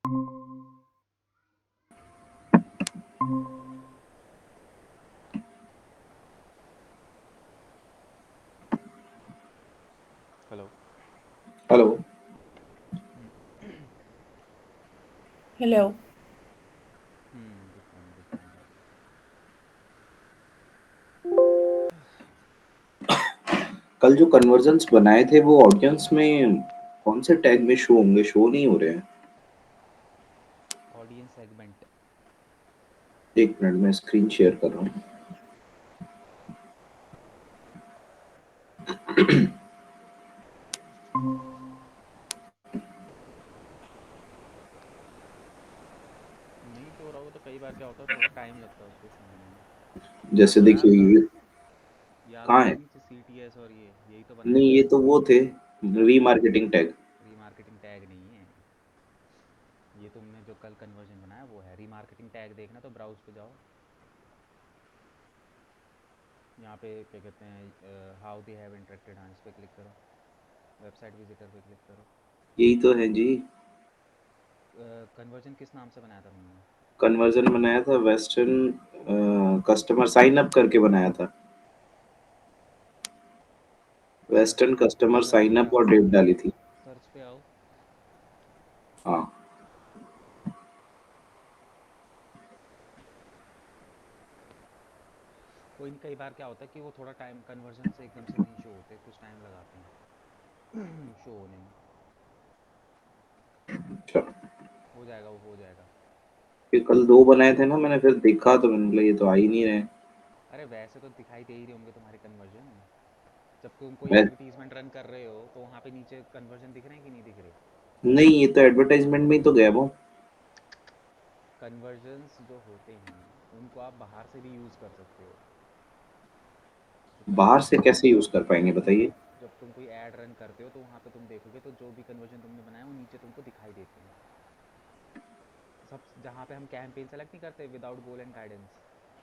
Hello. Hello. Hello. Good morning, good morning. कल जो convergence बनाए थे वो ऑडियंस में कौन से टैग में शो होंगे? शो नहीं हो रहे हैं। Audience segment. एक मिनट में स्क्रीन शेयर कर रहा हूँ। नहीं शो हो रहा होगा तो कई बार क्या होता है, थोड़ा टाइम लगता है उसको शो होने में। जैसे ये आया देखिए था, ये ये आ कहाँ गए थे है? नीचे CTS, और ये यही तो बनाए नहीं, थे ये हमने। तो वो थे क्या? Remarketing tag. रीमार्केटिंग टैग नहीं है ये, तुमने जो कल कन्वर्जन बनाया वो है रीमार्केटिंग टैग। देखना तो ब्राउज पे जाओ, यहाँ पे क्या कहते हैं, हाउ दे हैव इंटरेक्टेड, हाँ इस पे क्लिक करो, वेबसाइट विजिटर पे क्लिक करो। यही तो है जी। कन्वर्जन किस नाम से बनाया था तुमने? कन्वर्जन बनाया था वेस्टर्न कस्टमर साइन अप करके बनाया था। वेस्टर्न कस्टमर सर्च साइन पे अप आओ, और डेट डाली थी। सर्च पे आओ। हाँ। कोई नहीं, कई बार क्या होता है कि वो थोड़ा टाइम, कन्वर्जन से एकदम से नहीं शो होते, कुछ टाइम लगाते हैं शो होने में। अच्छा। हो जाएगा, वो हो जाएगा। फिर कल दो बनाए थे ना, मैंने फिर देखा तो मैंने बोला ये तो आ ही नहीं रहे। अरे वैसे तो दिखाई दे ही रहे होंगे तुम्हारे कन्वर्जन। जब तुम कोई मैं एडवर्टीजमेंट रन कर रहे हो तो वहाँ पे नीचे कन्वर्जन दिख रहे हैं कि नहीं दिख रहे? नहीं, ये तो एडवर्टाइजमेंट में ही तो गया वो। कन्वर्जन्स जो होते हैं उनको आप बाहर से भी यूज़ कर सकते हो। जो बाहर से कन्वर्जन, कैसे यूज कर पाएंगे बताइए? जब तुम कोई ऐड रन करते हो तो वहाँ पे तुम देखोगे तो जो भी कन्वर्जन तुमने बनाया वो नीचे तुमको दिखाई देते हैं। सब जहाँ पे हम कैंपेन सेलेक्ट नहीं करते विदाउट गोल एंड गाइडेंस,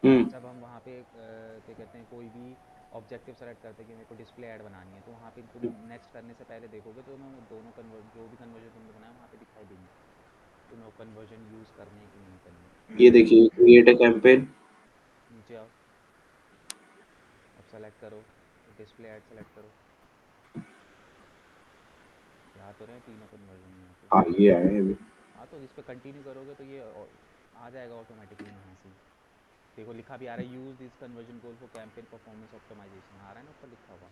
हम्म। जब हम वहाँ पे क्या कहते हैं, कोई भी ऑब्जेक्टिव सेलेक्ट करते हैं कि मेरे को डिस्प्ले ऐड बनानी है, तो वहाँ पे तुम नेक्स्ट करने से पहले देखोगे तो मैं वो दोनों कन्वर्ट, जो भी कन्वर्जन तुमने बनाया वहाँ पे दिखाई देंगे, तुम्हें वो कन्वर्जन यूज़ करने हैं कि नहीं ये करने देखिए, हैं। Create a campaign. नीचे आओ, अब सेलेक्ट करो, डिस्प्ले ऐड सेलेक्ट करो। यहाँ तो रहे तीनों कन्वर्जन यहाँ पे। हाँ, ये आए हैं अभी। हाँ तो इस पर कंटिन्यू करोगे तो ये आ जाएगा ऑटोमेटिकली यहाँ से ही। देखो लिखा भी आ रहा है, use this conversion goal for campaign performance optimisation, आ रहा है ना ऊपर लिखा हुआ।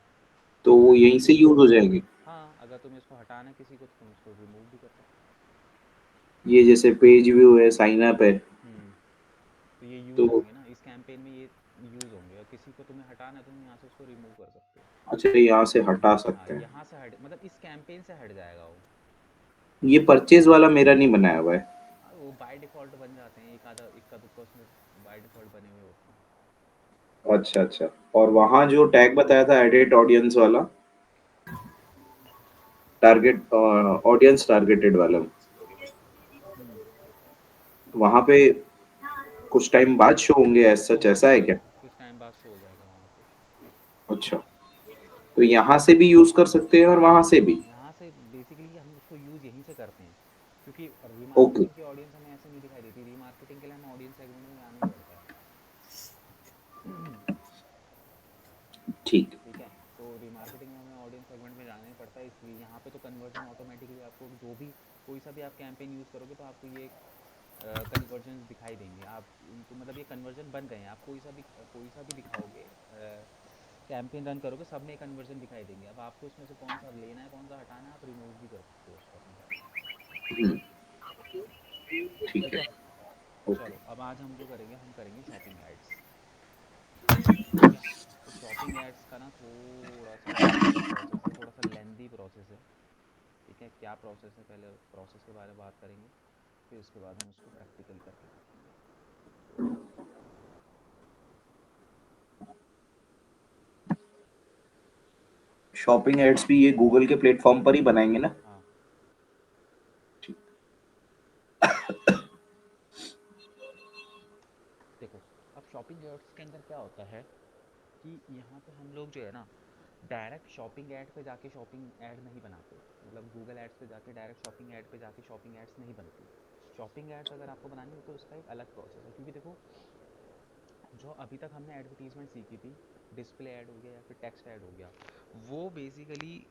तो वो अगर यहीं तुम्हें से इसको, यूज हो जाएंगे। हाँ अगर तुम्हें इसको हटाना है किसी को तो तुम इसको रिमूव भी कर सकते ये जैसे पेज व्यू है, साइन अप है। हो। तो ये यूज़ तो होंगे ना इस कैंपेन में, ये यूज़ होंगे, और किसी को तुम्हें हटाना है तो तुम यहाँ से उसको रिमूव कर सकते हो। अच्छा, यहाँ से हटा हाँ सकते हैं। यहाँ से हट, मतलब इस कैंपेन से हट जाएगा वो। ये परचेज वाला मेरा नहीं बनाया हुआ है। हाँ वो बाय डिफ़ॉल्ट बन जाते हैं, एक आधा इक्का दुक्का उसमें बाय डिफ़ॉल्ट बने हुए होते हैं। अच्छा अच्छा। और वहाँ हाँ। जो टैग बताया था एडिट ऑडियंस वाला, टारगेट ऑडियंस टारगेटेड वाला, हम्म। वहाँ पे कुछ टाइम बाद शो होंगे, शो सच हो ऐसा है जाएगा, क्या? कुछ टाइम बाद शो हो जाएगा वहाँ पे। अच्छा। तो यहाँ से भी यूज कर सकते हैं और वहाँ से भी? यहाँ से बेसिकली हम उसको यूज़ यहीं से करते हैं, क्योंकि ओके। रीमार्केटिंग की ऑडियंस हमें ऐसे नहीं दिखाई देती, रीमार्केटिंग के लिए हमें ऑडियंस सेगमेंट में जाना ही पड़ता है। ठीक। ठीक है, तो रीमार्केटिंग में हमें ऑडियंस सेगमेंट में जाना ही पड़ता है, इसलिए यहाँ पे तो कन्वर्जन ऑटोमेटिकली आपको जो भी, कोई सा भी आप कैंपेन यूज़ करोगे तो आपको ये कन्वर्जन दिखाई देंगे। आप उनको, मतलब ये कन्वर्जन बन गए हैं, आप कोई सा भी दिखाओगे, कैंपेन रन करोगे, सब में कन्वर्जन दिखाई देंगे। अब आपको इसमें से कौन सा लेना है कौन सा हटाना है, आप रिमूव भी कर सकते हो उसको अपनी तरफ से। हम्म, ठीक ठीक है। है। ओके। चलो अब आज हम जो करेंगे, हम करेंगे शॉपिंग एड्स। ठीक है। तो शॉपिंग एड्स का ना थोड़ा सा प्रोसेस है, थोड़ा सा लेंदी प्रोसेस है। ठीक है, क्या प्रोसेस है, पहले प्रोसेस के बारे में बात करेंगे, फिर उसके बाद हम उसको प्रैक्टिकल करके देखेंगे। शॉपिंग एड्स भी ये गूगल के प्लेटफॉर्म पर ही बनाएंगे ना? हाँ। ठीक। देखो, अब शॉपिंग एड्स के अंदर क्या होता है कि यहाँ पे हम लोग जो है ना, डायरेक्ट शॉपिंग ऐड पे जाके शॉपिंग ऐड नहीं बनाते, मतलब गूगल एड्स पे जाके डायरेक्ट शॉपिंग ऐड पे जाके शॉपिंग एड्स नहीं बनती। शॉपिंग एड्स अगर आपको बनानी हो तो उसका एक अलग प्रोसेस है, क्योंकि देखो जो अभी तक हमने एडवर्टीजमेंट सीखी थी, डिस्प्ले ऐड हो गया या फिर टेक्स्ट ऐड हो गया, वो बेसिकली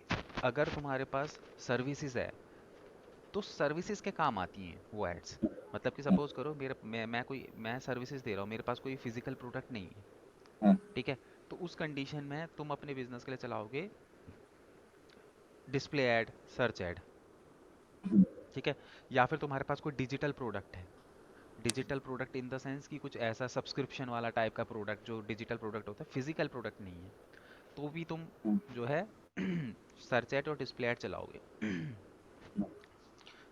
अगर तुम्हारे पास सर्विसेज है तो सर्विसेज के काम आती हैं वो एड्स। मतलब कि हम्म, सपोज करो मेरे मैं सर्विसेज दे रहा हूँ, मेरे पास कोई फिजिकल प्रोडक्ट नहीं है, हम्म, ठीक है, तो उस कंडीशन में तुम अपने बिजनेस के लिए चलाओगे डिस्प्ले ऐड, सर्च ऐड, हम्म, ठीक है। या फिर तुम्हारे पास कोई डिजिटल प्रोडक्ट है, digital product in the sense कि कुछ ऐसा सब्सक्रिप्शन वाला टाइप का प्रोडक्ट, जो डिजिटल प्रोडक्ट होता है, फिजिकल प्रोडक्ट नहीं है, तो भी तुम हम्म, जो है सर्च ऐड और डिस्प्ले ऐड चलाओगे।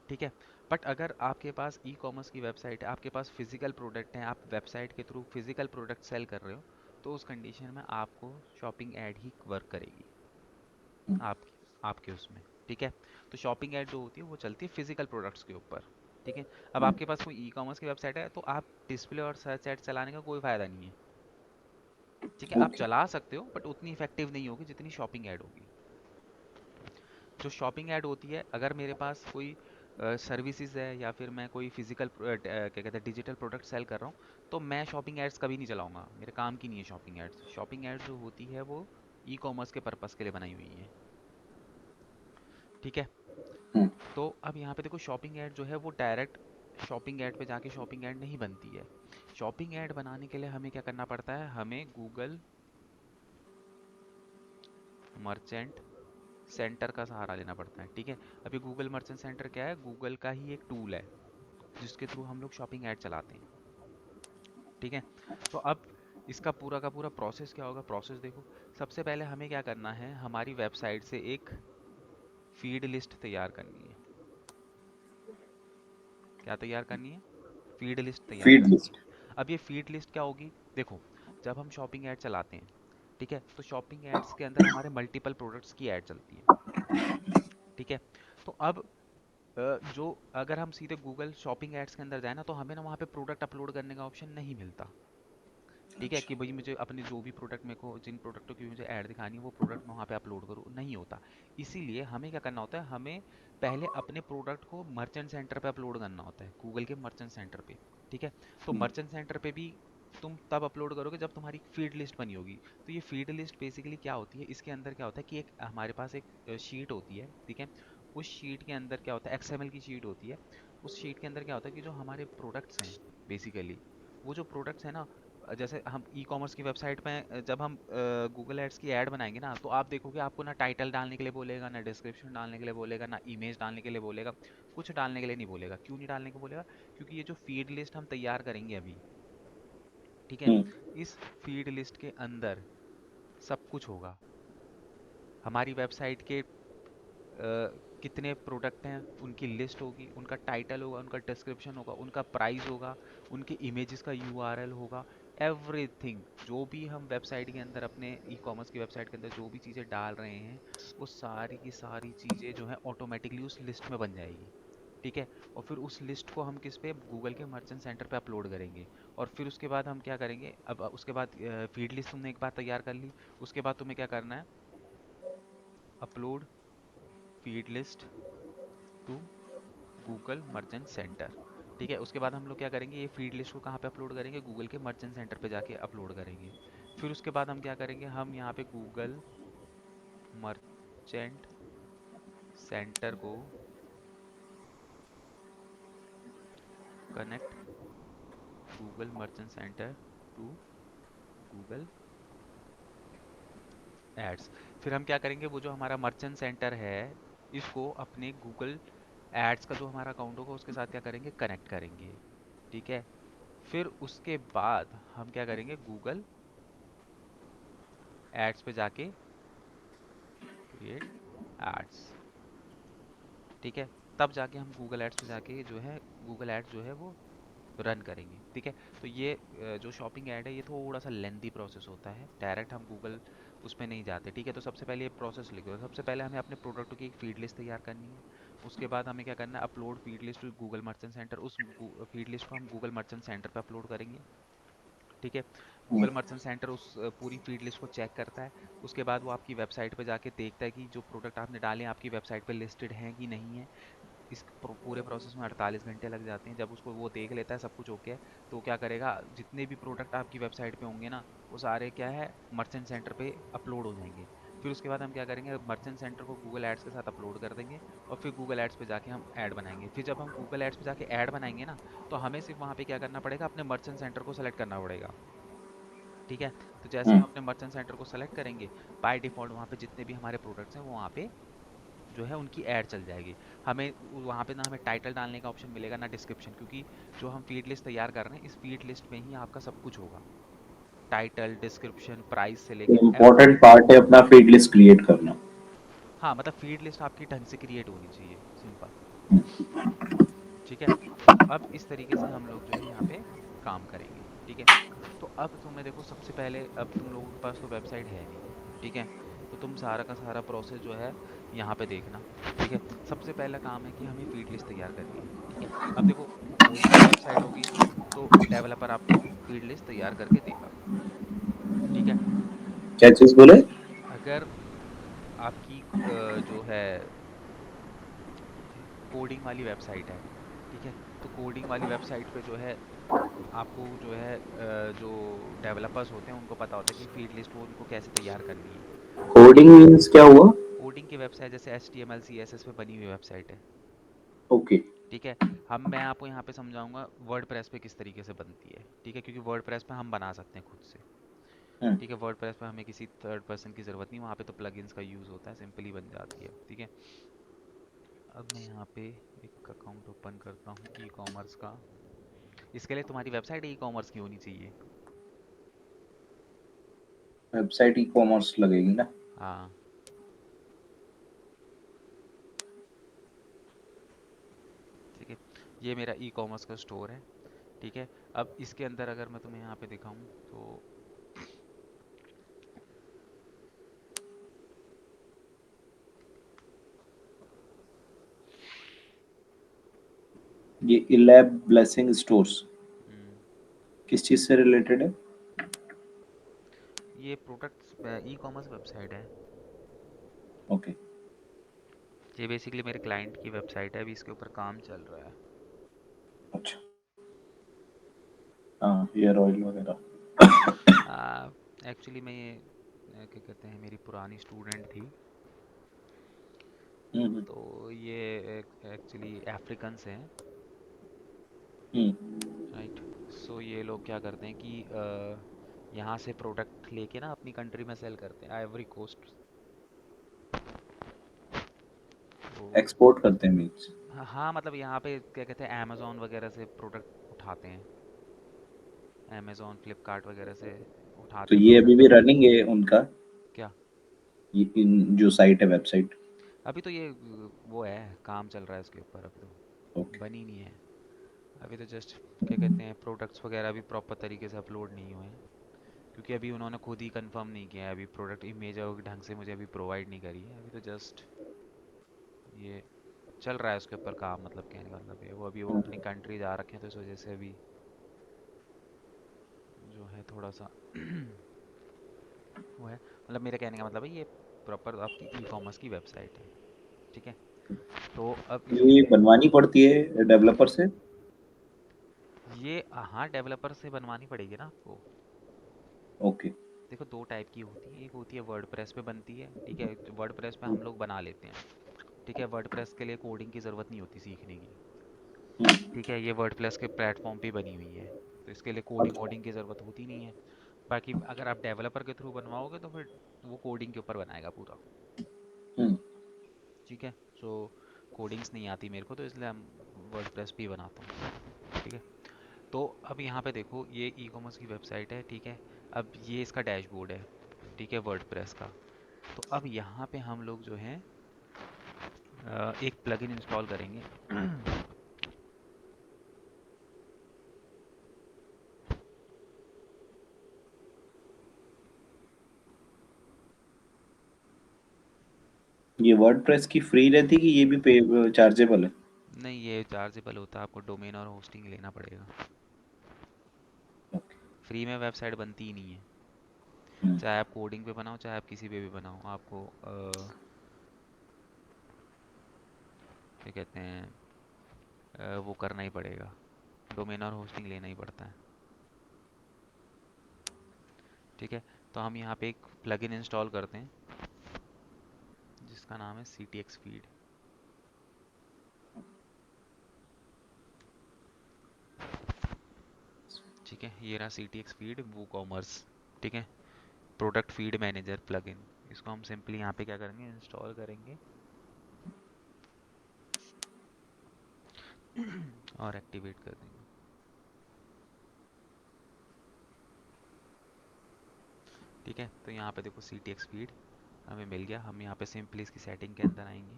ठीक है। बट अगर आपके पास ई कॉमर्स की वेबसाइट है, आपके पास फिजिकल प्रोडक्ट है, आप वेबसाइट के थ्रू फिजिकल प्रोडक्ट सेल कर रहे हो, तो उस कंडीशन में आपको शॉपिंग ऐड ही वर्क करेगी हम्म, आपके आपके उसमें। ठीक है। तो शॉपिंग ऐड जो होती है वो चलती है फिजिकल प्रोडक्ट्स के ऊपर। ठीक है। अब हम्म, आपके पास कोई ई कॉमर्स की वेबसाइट है तो आप डिस्प्ले और सर्च ऐड चलाने का कोई फायदा नहीं है। ठीक है, आप ओके। चला सकते हो बट उतनी इफेक्टिव नहीं होगी जितनी शॉपिंग ऐड होगी। जो शॉपिंग ऐड होती है, अगर मेरे पास कोई सर्विसेज है या फिर मैं कोई फिजिकल क्या कहते हैं डिजिटल प्रोडक्ट सेल कर रहा हूँ, तो मैं शॉपिंग एड्स कभी नहीं चलाऊंगा, मेरे काम की नहीं है शॉपिंग एड्स। शॉपिंग एड्स जो होती है वो ई कॉमर्स के पर्पस के लिए बनाई हुई है। ठीक है। हम्म, तो अब यहाँ पे देखो, शॉपिंग ऐड जो है वो डायरेक्ट शॉपिंग ऐड पे जाके शॉपिंग ऐड नहीं बनती है। शॉपिंग ऐड बनाने के लिए हमें क्या करना पड़ता है, हमें गूगल मर्चेंट सेंटर का सहारा लेना पड़ता है। ठीक है। अभी गूगल मर्चेंट सेंटर क्या है, गूगल का ही एक टूल है जिसके थ्रू हम लोग शॉपिंग ऐड चलाते हैं। ठीक है। तो अब इसका पूरा का पूरा प्रोसेस क्या होगा, प्रोसेस देखो। सबसे पहले हमें क्या करना है, हमारी वेबसाइट से एक फीड लिस्ट तैयार करनी है। क्या तैयार करनी है, फीड लिस्ट तैयार फीड करनी लिस्ट। है। अब ये फीड लिस्ट क्या होगी, देखो, जब हम शॉपिंग ऐड चलाते हैं, ठीक है, तो शॉपिंग एड्स के अंदर हमारे मल्टीपल प्रोडक्ट्स की ऐड चलती है। ठीक है। तो अब जो अगर हम सीधे गूगल शॉपिंग एड्स के अंदर जाए ना, तो हमें ना वहाँ पे प्रोडक्ट अपलोड करने का ऑप्शन नहीं मिलता। ठीक है, अच्छा। कि भाई मुझे अपने जो भी प्रोडक्ट, मेरे को जिन प्रोडक्टों की मुझे ऐड दिखानी है वो प्रोडक्ट मैं वहाँ पे अपलोड करूँ, नहीं होता। इसीलिए हमें क्या करना होता है, हमें पहले अपने प्रोडक्ट को मर्चेंट सेंटर पे अपलोड करना होता है, गूगल के मर्चेंट सेंटर पे। ठीक है। तो हम्म, मर्चेंट सेंटर पे भी तुम तब अपलोड करोगे जब तुम्हारी फीड लिस्ट बनी होगी। तो ये फीड लिस्ट बेसिकली क्या होती है, इसके अंदर क्या होता है कि एक हमारे पास एक शीट होती है। ठीक है। उस शीट के अंदर क्या होता है, एक्सएमएल की शीट होती है। उस शीट के अंदर क्या होता है कि जो हमारे प्रोडक्ट्स हैं बेसिकली, वो जो प्रोडक्ट्स हैं ना, जैसे हम ई कॉमर्स की वेबसाइट में जब हम गूगल एड्स की ऐड बनाएंगे ना, तो आप देखोगे आपको ना टाइटल डालने के लिए बोलेगा, ना डिस्क्रिप्शन डालने के लिए बोलेगा, ना इमेज डालने के लिए बोलेगा, कुछ डालने के लिए नहीं बोलेगा। क्यों नहीं डालने को बोलेगा, क्योंकि ये जो फीड लिस्ट हम तैयार करेंगे अभी, ठीक है, हम्म, इस फीड लिस्ट के अंदर सब कुछ होगा। हमारी वेबसाइट के कितने प्रोडक्ट हैं उनकी लिस्ट होगी, उनका टाइटल होगा, उनका डिस्क्रिप्शन होगा, उनका प्राइस होगा, उनके इमेजेस का यूआरएल होगा, एवरीथिंग। जो भी हम वेबसाइट के अंदर अपने ई कॉमर्स की वेबसाइट के अंदर जो भी चीज़ें डाल रहे हैं, वो सारी की सारी चीज़ें जो है ऑटोमेटिकली उस लिस्ट में बन जाएगी। ठीक है। और फिर उस लिस्ट को हम किस पे, गूगल के मर्चेंट सेंटर पे अपलोड करेंगे। और फिर उसके बाद हम क्या करेंगे, अब उसके बाद फीड लिस्ट तुमने एक बार तैयार कर ली, उसके बाद तुम्हें क्या करना है, upload feed list to Google Merchant Center. ठीक है। उसके बाद हम लोग क्या करेंगे, ये फीड लिस्ट को कहाँ पे अपलोड करेंगे, गूगल के मर्चेंट सेंटर पे जाके अपलोड करेंगे। फिर उसके बाद हम क्या करेंगे, हम यहाँ पे गूगल मर्चेंट सेंटर को connect, Google Merchant Center to Google Ads. फिर हम क्या करेंगे, वो जो हमारा मर्चेंट सेंटर है, इसको अपने गूगल एड्स का जो हमारा अकाउंट होगा उसके साथ क्या करेंगे, कनेक्ट करेंगे। ठीक है। फिर उसके बाद हम क्या करेंगे, गूगल एड्स पे जाके क्रिएट एड्स। ठीक है। तब जाके हम गूगल एड्स पे जाके जो है गूगल एड्स जो है वो रन करेंगे। ठीक है। तो ये जो शॉपिंग ऐड है ये थोड़ा सा लेंदी प्रोसेस होता है, डायरेक्ट हम गूगल उस पर नहीं जाते। ठीक है। तो सबसे पहले ये प्रोसेस लिखो, सबसे पहले हमें अपने प्रोडक्ट की एक फीड लिस्ट तैयार करनी है। उसके बाद हमें क्या करना है, upload feed list to Google Merchant Center. उस फीड लिस्ट को हम गूगल मर्चेंट सेंटर पे अपलोड करेंगे। ठीक है। हम्म, गूगल मर्चेंट सेंटर उस पूरी फीड लिस्ट को चेक करता है। उसके बाद वो आपकी वेबसाइट पे जाके देखता है कि जो प्रोडक्ट आपने डाले हैं आपकी वेबसाइट पे लिस्टेड हैं कि नहीं है। इस पूरे प्रोसेस में 48 घंटे लग जाते हैं। जब उसको वो देख लेता है सब कुछ ओके है, तो क्या करेगा, जितने भी प्रोडक्ट आपकी वेबसाइट पे होंगे ना, वो सारे क्या है, मर्चेंट सेंटर पे अपलोड हो जाएंगे। फिर उसके बाद हम क्या करेंगे, मर्चेंट सेंटर को गूगल एड्स के साथ अपलोड कर देंगे, और फिर गूगल एड्स पे जाके हम ऐड बनाएंगे। फिर जब हम गूगल एड्स पे जाके ऐड बनाएंगे ना, तो हमें सिर्फ वहाँ पे क्या करना पड़ेगा, अपने मर्चेंट सेंटर को सेलेक्ट करना पड़ेगा। ठीक है, तो जैसे हम हम्म अपने मर्चेंट सेंटर को सेलेक्ट करेंगे, बाय डिफ़ॉल्ट वहाँ पे जितने भी हमारे प्रोडक्ट्स हैं वो वहाँ पे जो है उनकी ऐड चल जाएगी। हमें वहाँ पे ना हमें टाइटल डालने का ऑप्शन मिलेगा ना डिस्क्रिप्शन, क्योंकि जो हम फीड लिस्ट तैयार कर रहे हैं, इस फीड लिस्ट में ही आपका सब कुछ होगा। टाइटल, डिस्क्रिप्शन, प्राइस से लेके इम्पोर्टेंट एवरीथिंग। पार्ट है अपना फीड लिस्ट क्रिएट करना। हाँ, मतलब फीड लिस्ट आपकी ढंग से क्रिएट होनी चाहिए, सिंपल। ठीक है, तो अब इस तरीके से हम लोग जो है यहाँ पे काम करेंगे। ठीक है, तो अब तुम्हें देखो, सबसे पहले अब तुम लोगों के पास तो वेबसाइट है नहीं। ठीक है, तो तुम सारा का सारा प्रोसेस जो है यहाँ पे देखना। ठीक है, सबसे पहला काम है कि हमें फीड लिस्ट तैयार करनी है। ठीक है, अब देखो, कोई भी वेबसाइट होगी तो डेवलपर आपको फीड लिस्ट तैयार करके देगा। ठीक है, क्या चीज बोले? अगर आपकी जो है कोडिंग वाली वेबसाइट है, ठीक है, तो कोडिंग वाली वेबसाइट पे जो है आपको जो है जो डेवलपर्स होते हैं उनको पता होता है कि फीड लिस्ट वो उनको कैसे तैयार करनी है। ठीक है, कोडिंग मीन्स क्या हुआ? कोडिंग की वेबसाइट जैसे HTML CSS पे बनी हुई वेबसाइट है। ओके। ठीक है, मैं आपको यहाँ पे समझाऊंगा वर्डप्रेस पे किस तरीके से बनती है। ठीक है, क्योंकि वर्डप्रेस पे हम बना सकते हैं खुद से। हम्म ठीक है, वर्डप्रेस पे हमें किसी थर्ड पर्सन की ज़रूरत नहीं, वहाँ पे तो प्लगइन्स का यूज़ होता है, सिंपली बन जाती है। ठीक है, अब मैं यहाँ पे एक अकाउंट ओपन करता हूँ ई कॉमर्स का। इसके लिए तुम्हारी वेबसाइट ई कॉमर्स की होनी चाहिए। वेबसाइट ई कॉमर्स लगेगी ना? हाँ, ठीक है, ये मेरा ई कॉमर्स का स्टोर है। ठीक है, अब इसके अंदर अगर मैं तुम्हें यहाँ पे दिखाऊं तो ये इलैब ब्लेसिंग स्टोर्स हम्म, किस चीज से रिलेटेड है? ये प्रोडक्ट्स ई कॉमर्स वेबसाइट है। ओके। ये बेसिकली मेरे क्लाइंट की वेबसाइट है, अभी इसके ऊपर काम चल रहा है। अच्छा। हाँ, हेयर ऑयल वगैरह। एक्चुअली मैं ये क्या कहते हैं, मेरी पुरानी स्टूडेंट थी। हम्म तो ये एक्चुअली अफ्रीकन्स हैं। हम्म राइट, सो ये लोग क्या करते हैं कि यहाँ से प्रोडक्ट लेके ना अपनी कंट्री में सेल करते हैं, आइवरी कोस्ट। तो एक्सपोर्ट करते हैं मीन्स? हाँ हाँ, मतलब यहाँ पे क्या कहते हैं, अमेजोन वगैरह से प्रोडक्ट उठाते हैं, अमेजोन फ्लिपकार्ट वगैरह से तो उठाते हैं ये अभी भी प्रोडक्ट। रनिंग है उनका? क्या? ये इन जो साइट है, वेबसाइट? अभी तो ये वो है, काम चल रहा है इसके ऊपर, अभी तो ओके। बनी नहीं है। अभी तो जस्ट क्या कहते हैं, प्रोडक्ट्स वगैरह भी प्रॉपर तरीके से अपलोड नहीं हुए हैं, क्योंकि अभी उन्होंने खुद ही कंफर्म नहीं किया है, अभी प्रोडक्ट इमेज ढंग से मुझे अभी प्रोवाइड नहीं करी है। अभी तो जस्ट ये चल रहा है उसके ऊपर काम, मतलब कहने का मतलब ये, वो अभी वो अपनी कंट्री जा रखे हैं, तो इस वजह से अभी जो है थोड़ा सा वो है, मतलब मेरे कहने का मतलब है, ये प्रॉपर आपकी ई कॉमर्स की वेबसाइट है। ठीक है, तो अब इसके ये लिए बनवानी पड़ती है डेवलपर से? ये हाँ, डेवलपर से बनवानी पड़ेगी ना आपको। ओके। देखो, दो टाइप की होती है, एक होती है वर्डप्रेस पे बनती है। ठीक है, वर्डप्रेस पे हम लोग बना लेते हैं। ठीक है, वर्डप्रेस के लिए कोडिंग की ज़रूरत नहीं होती सीखने की। ठीक है, ये वर्डप्रेस के प्लेटफॉर्म पे बनी हुई है, तो इसके लिए कोडिंग अच्छा। वोडिंग की ज़रूरत होती नहीं है। बाकी अगर आप डेवलपर के थ्रू बनवाओगे तो फिर वो कोडिंग के ऊपर बनाएगा पूरा। हम्म ठीक है, सो कोडिंग्स नहीं आती मेरे को, तो इसलिए हम वर्डप्रेस पे ही बनाता हूँ। ठीक है, तो अब यहाँ पे देखो, ये ई कॉमर्स की वेबसाइट है। ठीक है, अब ये इसका डैशबोर्ड है। ठीक है, वर्डप्रेस का। तो अब यहाँ पे हम लोग जो है एक प्लगइन इंस्टॉल करेंगे। ये वर्डप्रेस की फ्री रहती है कि ये भी पे चार्जेबल है? नहीं, ये चार्जेबल होता है, आपको डोमेन और होस्टिंग लेना पड़ेगा। ओके। फ्री में वेबसाइट बनती ही नहीं है, हम्म चाहे आप कोडिंग पे बनाओ चाहे आप किसी पे भी बनाओ, आपको क्या कहते हैं वो करना ही पड़ेगा, डोमेन और होस्टिंग लेना ही पड़ता है। ठीक है, तो हम यहाँ पे एक प्लगइन इंस्टॉल करते हैं जिसका नाम है CTX फीड। ठीक है, ये रहा CTX फीड WooCommerce। ठीक है, प्रोडक्ट फीड मैनेजर प्लगइन। इसको हम सिंपली यहाँ पे क्या करेंगे, इंस्टॉल करेंगे और एक्टिवेट कर देंगे। ठीक है, तो यहाँ पे देखो CTX फीड हमें मिल गया। हम यहाँ पे सिंपली इसकी सेटिंग के अंदर आएंगे।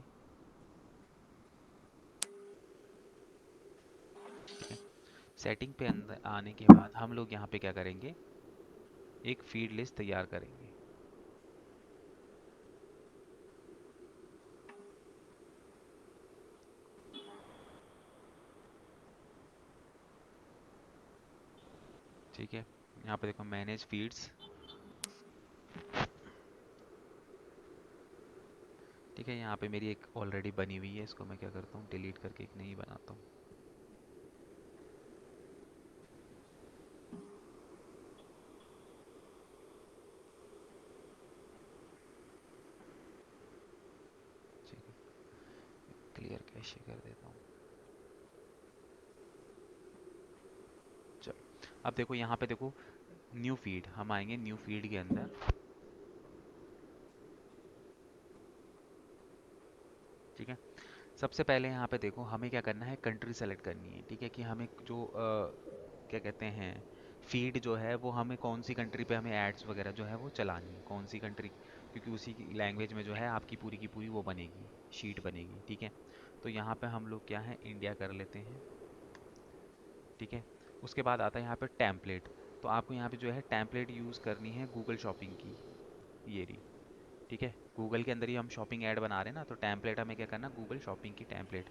ठीक है, सेटिंग पे अंदर आने के बाद हम लोग यहाँ पे क्या करेंगे, एक फीड लिस्ट तैयार करेंगे। ठीक है, यहाँ पे देखो मैनेज फीड्स। ठीक है, यहाँ पे मेरी एक ऑलरेडी बनी हुई है, इसको मैं क्या करता हूँ, डिलीट करके एक नई बनाता हूँ। ठीक है, क्लियर कैशे कर देता हूँ। चलो, अब देखो यहाँ पे देखो न्यू फीड, हम आएंगे न्यू फीड के अंदर। ठीक है, सबसे पहले यहाँ पे देखो हमें क्या करना है, कंट्री सेलेक्ट करनी है। ठीक है, कि हमें जो क्या कहते हैं फीड जो है वो हमें कौन सी कंट्री पे हमें एड्स वगैरह जो है वो चलानी है, कौन सी कंट्री, क्योंकि उसी की लैंग्वेज में जो है आपकी पूरी की पूरी वो बनेगी, शीट बनेगी। ठीक है, तो यहाँ पे हम लोग क्या है, इंडिया कर लेते हैं। ठीक है, उसके बाद आता है यहाँ पे टेम्पलेट। तो आपको यहाँ पे जो है टेम्पलेट यूज़ करनी है गूगल शॉपिंग की, ये रही। ठीक है, गूगल के अंदर ही हम शॉपिंग ऐड बना रहे हैं ना, तो टेम्पलेट हमें क्या करना, गूगल शॉपिंग की टेम्पलेट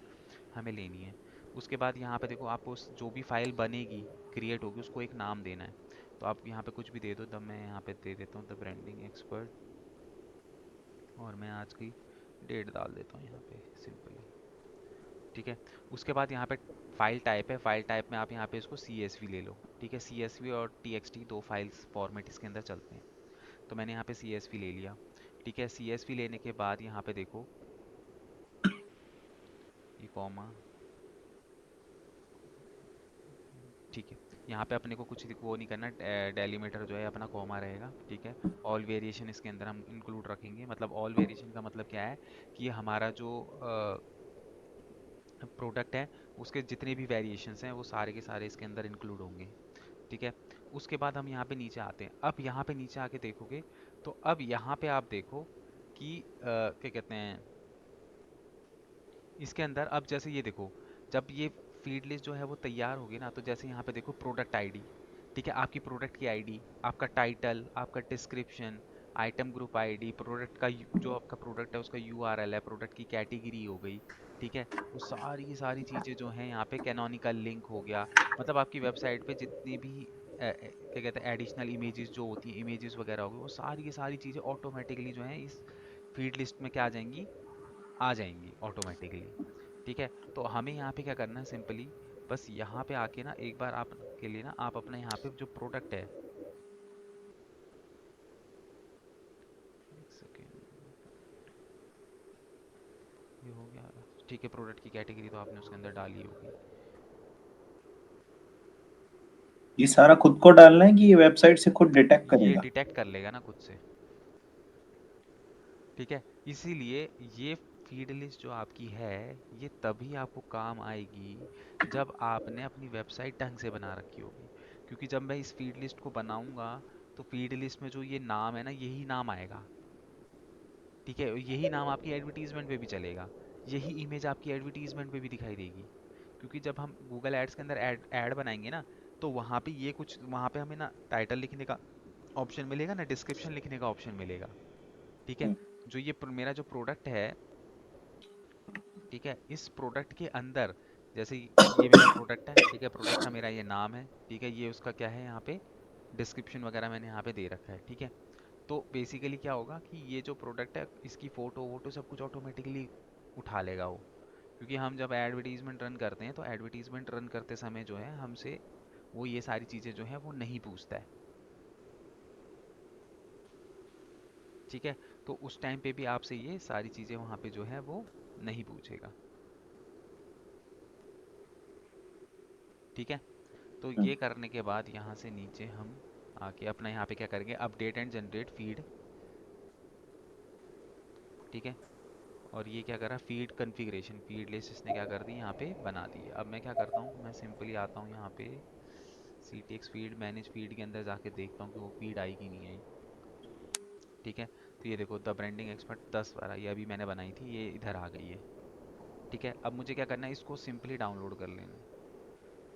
हमें लेनी है। उसके बाद यहाँ पे देखो आपको जो भी फाइल बनेगी, क्रिएट होगी, उसको एक नाम देना है। तो आप यहाँ पे कुछ भी दे दो, तब मैं यहाँ पे दे देता हूँ द ब्रांडिंग एक्सपर्ट, और मैं आज की डेट डाल देता हूँ यहाँ पे सिंपली। ठीक है, उसके बाद यहाँ पे फाइल टाइप है, फाइल टाइप में आप यहाँ पे इसको CSV ले लो। ठीक है, CSV और TXT दो फाइल्स फॉर्मेट इसके अंदर चलते हैं, तो मैंने यहाँ पे CSV ले लिया। ठीक है, CSV लेने के बाद यहाँ पे देखो ये कॉमा। ठीक है, यहाँ पे अपने को कुछ वो नहीं करना, डेलीमीटर जो है अपना कॉमा रहेगा। ठीक है, ऑल वेरिएशन इसके अंदर हम इंक्लूड रखेंगे। मतलब ऑल वेरिएशन का मतलब क्या है, कि ये हमारा जो प्रोडक्ट है उसके जितने भी वेरिएशंस हैं वो सारे के सारे इसके अंदर इंक्लूड होंगे। ठीक है, उसके बाद हम यहाँ पे नीचे आते हैं। अब यहाँ पे नीचे आके देखोगे तो अब यहाँ पे आप देखो कि क्या कहते हैं, इसके अंदर अब जैसे ये देखो, जब ये फीड लिस्ट जो है वो तैयार होगी ना, तो जैसे यहाँ पे देखो प्रोडक्ट आईडी। ठीक है, आपकी प्रोडक्ट की आईडी, आपका टाइटल, आपका description, item group ID, product का जो आपका प्रोडक्ट है उसका यूआरएल है, प्रोडक्ट की कैटेगरी हो गई। ठीक है, वो सारी की सारी चीज़ें जो हैं यहाँ पे, कैनोनिकल लिंक हो गया। मतलब आपकी वेबसाइट पे जितनी भी क्या कहते हैं एडिशनल इमेजेस जो होती हैं, इमेजेस वगैरह हो गई, वो सारी की सारी चीज़ें ऑटोमेटिकली जो हैं इस फीड लिस्ट में क्या आ जाएंगी, आ जाएंगी ऑटोमेटिकली। ठीक है, तो हमें यहाँ पे क्या करना है, सिंपली बस यहाँ पे आके ना एक बार आप के लिए ना, आप अपना यहाँ पे जो प्रोडक्ट है, एक सेकेंड, ये हो गया। ठीक है, प्रोडक्ट की कैटेगरी तो आपने उसके अंदर डाली होगी। ये सारा खुद को डालना है कि ये वेबसाइट से खुद डिटेक्ट ये करेगा? डिटेक्ट कर लेगा ना खुद से। ठीक है, इसीलिए ये फीड लिस्ट जो आपकी है ये तभी आपको काम आएगी जब आपने अपनी वेबसाइट ढंग से बना रखी होगी। क्योंकि जब मैं इस फीड लिस्ट को बनाऊंगा तो फीड लिस्ट में जो ये नाम है ना, यही नाम आएगा। ठीक है, यही नाम आपकी एडवर्टीजमेंट पे भी चलेगा, यही इमेज आपकी एडवर्टीजमेंट पे भी दिखाई देगी। क्योंकि जब हम गूगल एड्स के अंदर ऐड बनाएंगे ना, तो वहाँ पे ये कुछ, वहाँ पे हमें ना टाइटल लिखने का ऑप्शन मिलेगा ना, डिस्क्रिप्शन लिखने का ऑप्शन मिलेगा। ठीक है, जो ये मेरा जो प्रोडक्ट है, ठीक है, इस प्रोडक्ट के अंदर जैसे ये मेरा प्रोडक्ट है। ठीक है, प्रोडक्ट का मेरा ये नाम है। ठीक है, ये उसका क्या है, यहाँ पे डिस्क्रिप्शन वगैरह मैंने यहाँ पे दे रखा है। ठीक है, तो बेसिकली क्या होगा कि ये जो प्रोडक्ट है इसकी फ़ोटो वोटो सब कुछ ऑटोमेटिकली उठा लेगा वो। क्योंकि हम जब एडवर्टीजमेंट रन करते हैं तो एडवर्टीजमेंट रन करते समय जो है हमसे वो ये सारी चीज़ें जो है वो नहीं पूछता है, ठीक है। तो उस टाइम पे भी आपसे ये सारी चीज़ें वहाँ पे जो है वो नहीं पूछेगा, ठीक है। तो हम्म, ये करने के बाद यहाँ से नीचे हम आके अपना यहाँ पे क्या करेंगे, अपडेट एंड जनरेट फीड, ठीक है। और ये क्या करा, फीड कॉन्फ़िगरेशन, फीड लिस्ट इसने क्या कर दी यहाँ पे बना दी है। अब मैं क्या करता हूँ, मैं सिंपली आता हूँ यहाँ पे C T X feed, manage feed के अंदर जाके देखता हूँ कि वो फीड आई कि नहीं आई, ठीक है। तो ये देखो द ब्रांडिंग एक्सपर्ट 10 12 ये अभी मैंने बनाई थी, ये इधर आ गई है, ठीक है। अब मुझे क्या करना है, इसको सिंपली डाउनलोड कर लेना है।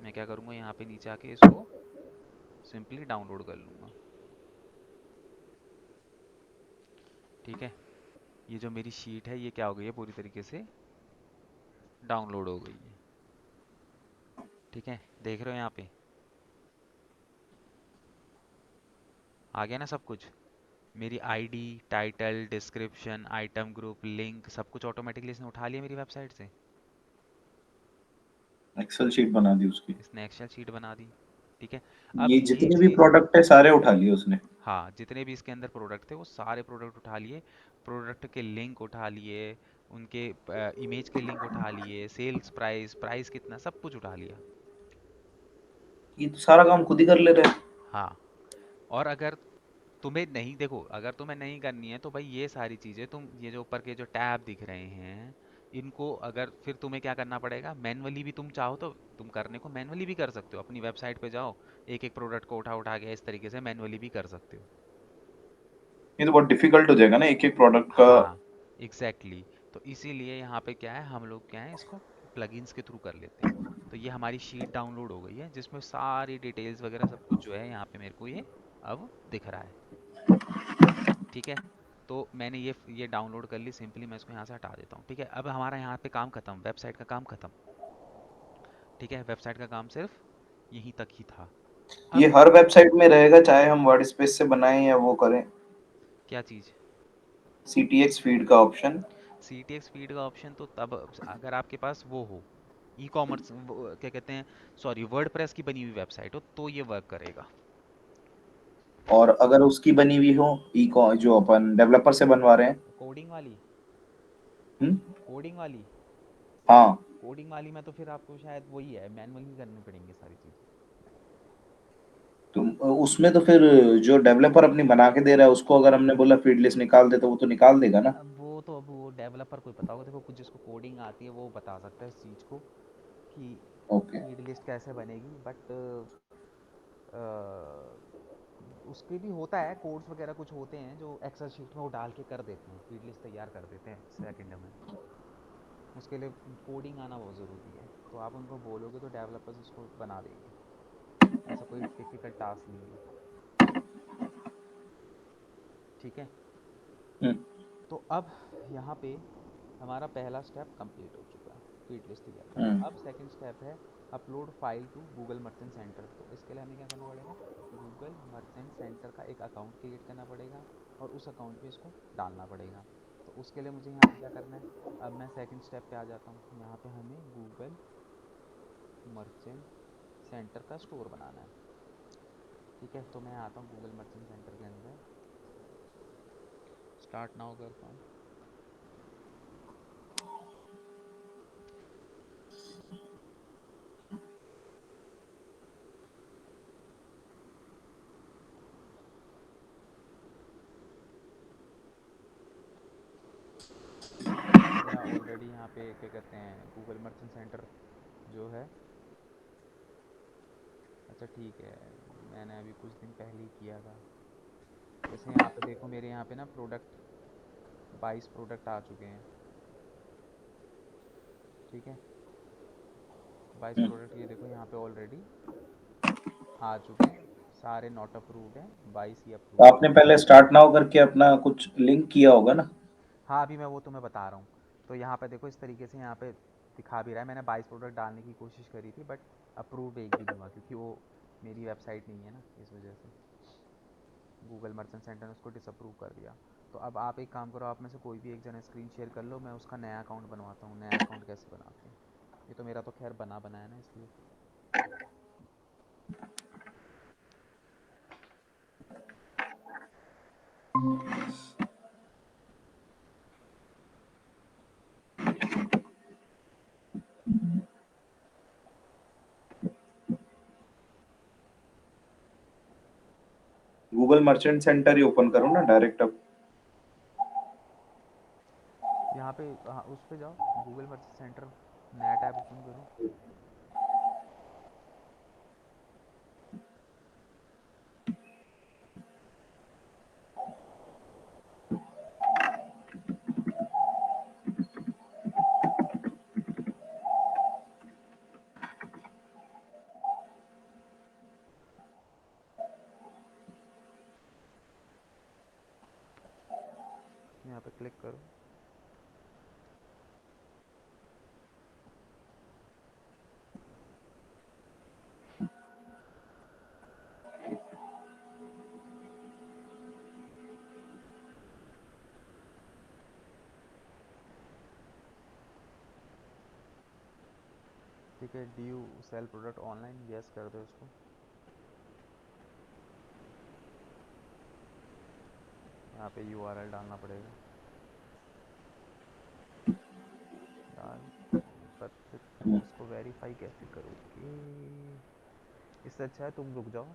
मैं क्या करूँगा, यहाँ पे नीचे आके इसको सिंपली डाउनलोड कर लूँगा, ठीक है। ये जो मेरी शीट है ये क्या हो गई है, पूरी तरीके से डाउनलोड हो गई है, ठीक है। देख रहे हो यहाँ पे आ गया ना सब कुछ, मेरी ID, title, description, item group, link, सब कुछ ऑटोमेटिकली इसने उठा लिया मेरी वेबसाइट से। एक्सेल शीट बना दी उसकी। इसने एक्सेल शीट बना दी, ठीक है। अब ये ये जितने भी चीज़, प्रोडक्ट है सारे उठा लिए उसने। हाँ जितने भी इसके अंदर प्रोडक्ट थे वो सारे प्रोडक्ट उठा लिए, प्रोडक्ट के लिंक उठा लिए, उनके इमेज के लिंक उठा लिए, सेल्स प्राइस, प्राइस कितना, सब कुछ उठा लिया। ये तो सारा काम खुद ही कर ले रहे हैं। हाँ, और अगर तुम्हें नहीं, देखो अगर तुम्हें नहीं करनी है तो भाई ये सारी चीज़ें तुम, ये जो ऊपर के जो टैब दिख रहे हैं इनको अगर फिर तुम्हें क्या करना पड़ेगा, मैनुअली भी तुम चाहो तो तुम करने को मैनुअली भी कर सकते हो, अपनी वेबसाइट पे जाओ, एक एक प्रोडक्ट को उठा उठा के इस तरीके से मैनुअली भी कर सकते हो। ये तो बहुत डिफिकल्ट हो जाएगा ना एक एक प्रोडक्ट का। हाँ एग्जैक्टली exactly। तो इसीलिए यहाँ पे क्या है, हम लोग क्या है इसको प्लगइन्स के थ्रू कर लेते हैं। तो ये हमारी शीट डाउनलोड हो गई है जिसमें सारी डिटेल्स वगैरह सब कुछ जो है यहाँ पे मेरे को ये अब दिख रहा है, ठीक है। तो मैंने ये डाउनलोड कर ली, सिंपली मैं इसको यहाँ से हटा देता हूँ, ठीक है। अब हमारा यहाँ पे काम खत्म, वेबसाइट का काम खत्म, ठीक है। वेबसाइट का काम सिर्फ यहीं तक ही था। ये अब हर वेबसाइट में रहेगा चाहे हम वर्ड स्पेस से बनाएं या वो करें। क्या चीज़, सीटीएक्स फीड का option. C T X feed का ऑप्शन तो तब अगर आपके पास वो हो, ई कॉमर्स क्या कहते हैं, सॉरी वर्डप्रेस की बनी हुई वेबसाइट हो तो ये वर्क करेगा। और अगर उसकी बनी हुई हो ई जो अपन डेवलपर से बनवा रहे हैं। कोडिंग वाली, हम्म। कोडिंग वाली, हाँ। कोडिंग वाली में तो फिर आपको शायद वही है, मैनुअली करनी पड़ेंगी सारी चीज़ें। तो उसमें तो फिर जो डेवलपर अपनी बना के दे रहा है उसको अगर हमने बोला फीड लिस्ट निकाल दे तो वो तो निकाल देगा ना। अब वो डेवलपर को ही पता होगा, देखो कुछ जिसको कोडिंग आती है वो बता सकता है इस चीज़ को कि ओके। फीड लिस्ट कैसे बनेगी, बट उसके भी होता है, कोड्स वगैरह कुछ होते हैं जो एक्सेल शीट में वो डाल के कर देते हैं, फीड लिस्ट तैयार कर देते हैं सेकंड में। उसके लिए कोडिंग आना बहुत ज़रूरी है, तो आप उनको बोलोगे तो डेवलपर्स उसको बना देंगे, ऐसा कोई डिफ़िकल्ट टास्क नहीं है, ठीक है। हम्म। तो अब यहाँ पे हमारा पहला स्टेप कंप्लीट हो चुका है, फीड लिस्ट तैयार करना। हम्म। अब सेकंड स्टेप है upload file to Google Merchant Center. तो इसके लिए हमें क्या करना पड़ेगा, गूगल मर्चेंट सेंटर का एक अकाउंट क्रिएट करना पड़ेगा और उस अकाउंट पे इसको डालना पड़ेगा। तो उसके लिए मुझे यहाँ पे क्या करना है, अब मैं सेकंड स्टेप पे आ जाता हूँ, यहाँ पे हमें गूगल मर्चेंट सेंटर का स्टोर बनाना है, ठीक है। तो मैं आता हूँ गूगल मर्चेंट सेंटर के अंदर, स्टार्ट नाउ करता हूँ। मेरा ऑलरेडी यहाँ पे क्या कहते हैं गूगल मर्चेंट सेंटर जो है, अच्छा ठीक है, मैंने अभी कुछ दिन पहले ही किया था। जैसे यहाँ पे देखो मेरे यहाँ पे ना प्रोडक्ट 22 प्रोडक्ट आ चुके हैं, ठीक है। 22 प्रोडक्ट ये देखो यहाँ पे ऑलरेडी आ चुके हैं, सारे नॉट अप्रूव्ड हैं, 22 ही तो अप्रूव्ड आपने हैं। पहले स्टार्ट नाउ करके अपना कुछ लिंक किया होगा ना। हाँ अभी मैं वो तुम्हें बता रहा हूँ। तो यहाँ पे देखो इस तरीके से यहाँ पे दिखा भी रहा है, मैंने 22 प्रोडक्ट डालने की कोशिश करी थी बट अप्रूव्ड एक भी नहीं हुआ, क्योंकि वो मेरी वेबसाइट नहीं है ना, इस वजह से गूगल मर्चेंट सेंटर ने उसको डिसअप्रूव कर दिया। तो अब आप एक काम करो, आप में से कोई भी एक जना स्क्रीन शेयर कर लो, मैं उसका नया अकाउंट बनवाता हूँ। नया अकाउंट कैसे बनाते हैं? ये तो मेरा तो खैर बना है ना, इसलिए। गूगल मर्चेंट सेंटर ही ओपन करो ना डायरेक्ट अब। यहाँ पे हाँ, उस पे जाओ, गूगल मर्चेंट सेंटर, नया टैब ओपन करो। यहाँ पे क्लिक करो। ठीक है, do you sell product online, yes कर दो इसको। यहाँ पे यूआरएल डालना पड़ेगा, डाल। पर फिर इसको वेरीफाई कैसे करोगे? इससे अच्छा है तुम रुक जाओ,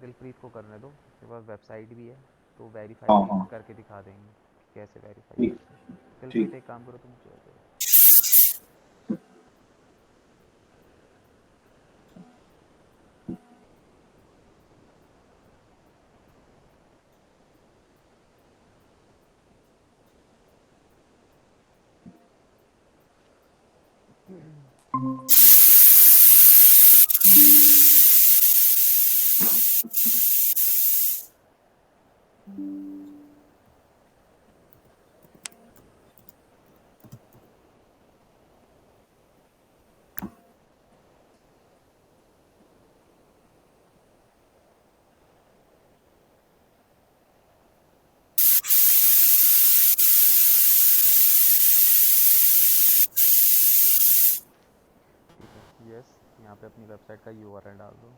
दिलप्रीत को करने दो, उसके पास वेबसाइट भी है, तो हाँ वेरीफाई हाँ करके दिखा देंगे कि कैसे वेरीफाई ठीक करते हैं। दिलप्रीत ठीक। एक काम करो, तुम शेयर करो। ठीक है, यस। यहाँ पे अपनी वेबसाइट का यूआरएल डाल दो।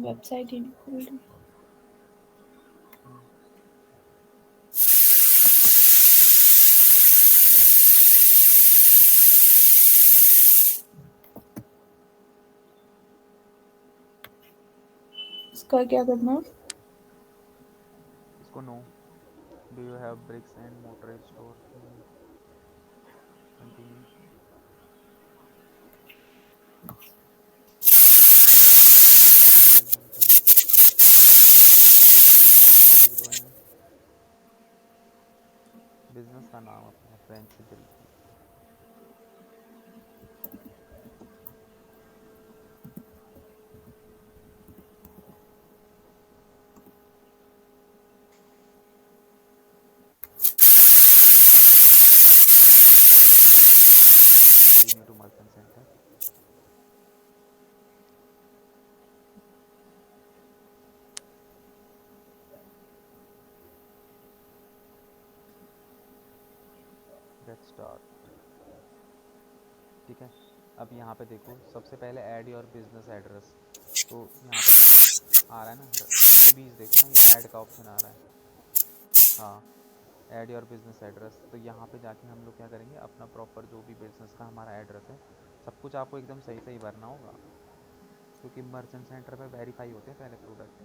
वेबसाइट ही नहीं खोल रही। इसका क्या करना है? इसको no. Do you have bricks and mortar store? Continue. Example लिख दो यहाँ, बिजनेस का नाम अपना French Dilpreet. Continue to merchant center. Get start. ठीक है, अब यहाँ पे देखो, सबसे पहले ऐड योर बिजनेस एड्रेस। तो यहाँ पे देखो आ रहा है ना, फ्रीबीज देखो ना, ये ऐड का ऑप्शन आ रहा है। हाँ, ऐड योर बिजनेस एड्रेस। तो यहाँ पे जाके हम लोग क्या करेंगे, अपना प्रॉपर जो भी बिजनेस का हमारा एड्रेस है, सब कुछ आपको एकदम सही सही भरना होगा, क्योंकि मर्चेंट सेंटर पे वेरीफाई होते हैं पहले प्रोडक्ट।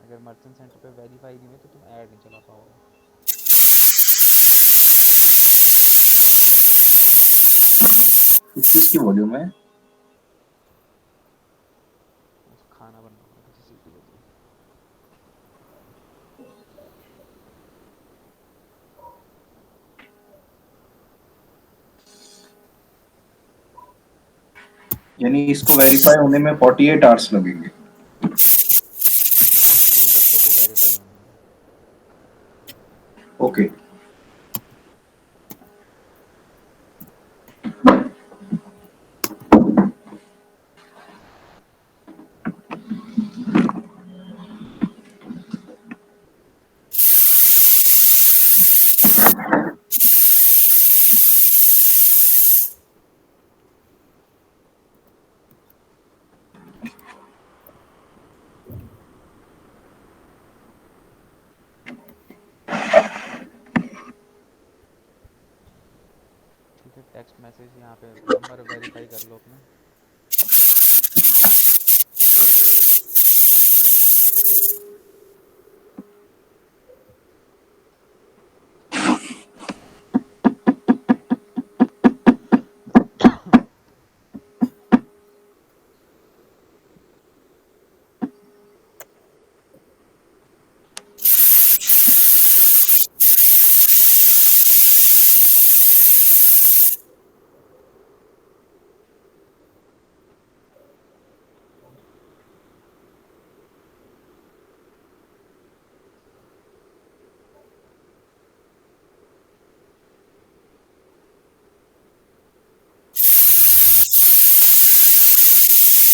अगर मर्चेंट सेंटर पे वेरीफाई नहीं हुए तो तुम ऐड नहीं चला पाओगे। किस चीज की वॉल्यूम है? उस खाना बनना होगा, किसी चीज़ की बज रही। यानी इसको वेरीफाई होने में 48 आवर्स लगेंगे। प्रोडक्टों को वेरीफाई होने में। ओके। ठीक है, टेक्स्ट मैसेज यहाँ पे नंबर वेरीफाई कर लो अपना।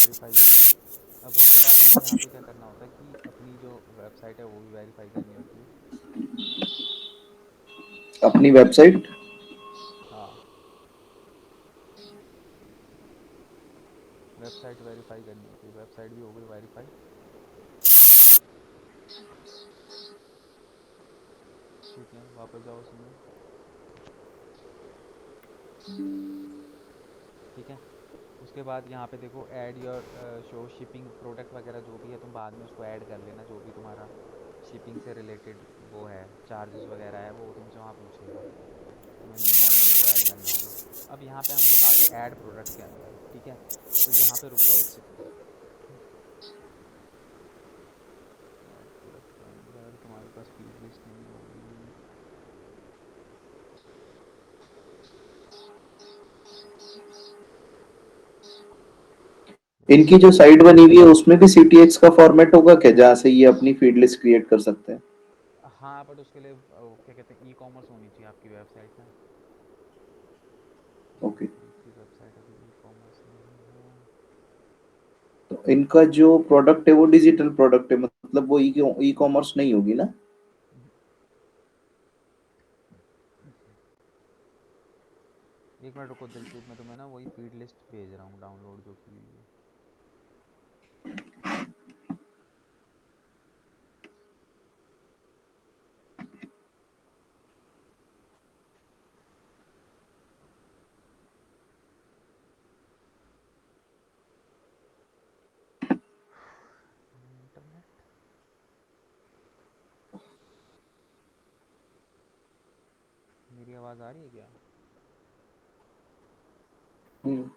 वेरीफाई हो गया। अब उसके बाद हमें यहाँ पे क्या करना होता है कि अपनी जो वेबसाइट है वो भी वेरीफाई करनी होती है। अपनी वेबसाइट? हाँ, वेबसाइट वेरीफाई करनी होती है। वेबसाइट भी हो गई वेरीफाई। ठीक है, वापस जाओ उसमें। ठीक है, उसके बाद यहाँ पे देखो add your show shipping product वगैरह जो भी है तुम बाद में उसको ऐड कर लेना, जो भी तुम्हारा शिपिंग से रिलेटेड वो है चार्जेस वगैरह है वो तुमसे वहाँ पूछेगा, तुम्हें नॉर्मली वो ऐड करना होगा। अब यहाँ पे हम लोग आते हैं ऐड प्रोडक्ट के अंदर। ठीक है, तो यहाँ पे रुक जाओ एक सेकंड। ऐड प्रोडक्ट के अंदर तुम्हारे पास फीड लिस्ट नहीं होगी। इनकी जो साइट बनी हुई है उसमें भी CTX का फॉर्मेट होगा क्या, जहाँ से ये अपनी फीड लिस्ट क्रिएट कर सकते हैं? हाँ, बट उसके लिए क्या कहते हैं, ई कॉमर्स होनी चाहिए आपकी वेबसाइट ना। ओके। इनकी वेबसाइट अभी ई कॉमर्स नहीं है। तो इनका जो प्रोडक्ट है वो डिजिटल प्रोडक्ट है, मतलब वो ई कॉमर्स नहीं होगी ना? एक मिनट रुको दिलप्रीत, मैं तुम्हें ना वही फीड लिस्ट भेज रहा हूँ डाउनलोड जो की हुई है। इंटरनेट, मेरी आवाज़ आ रही है क्या? हम्म।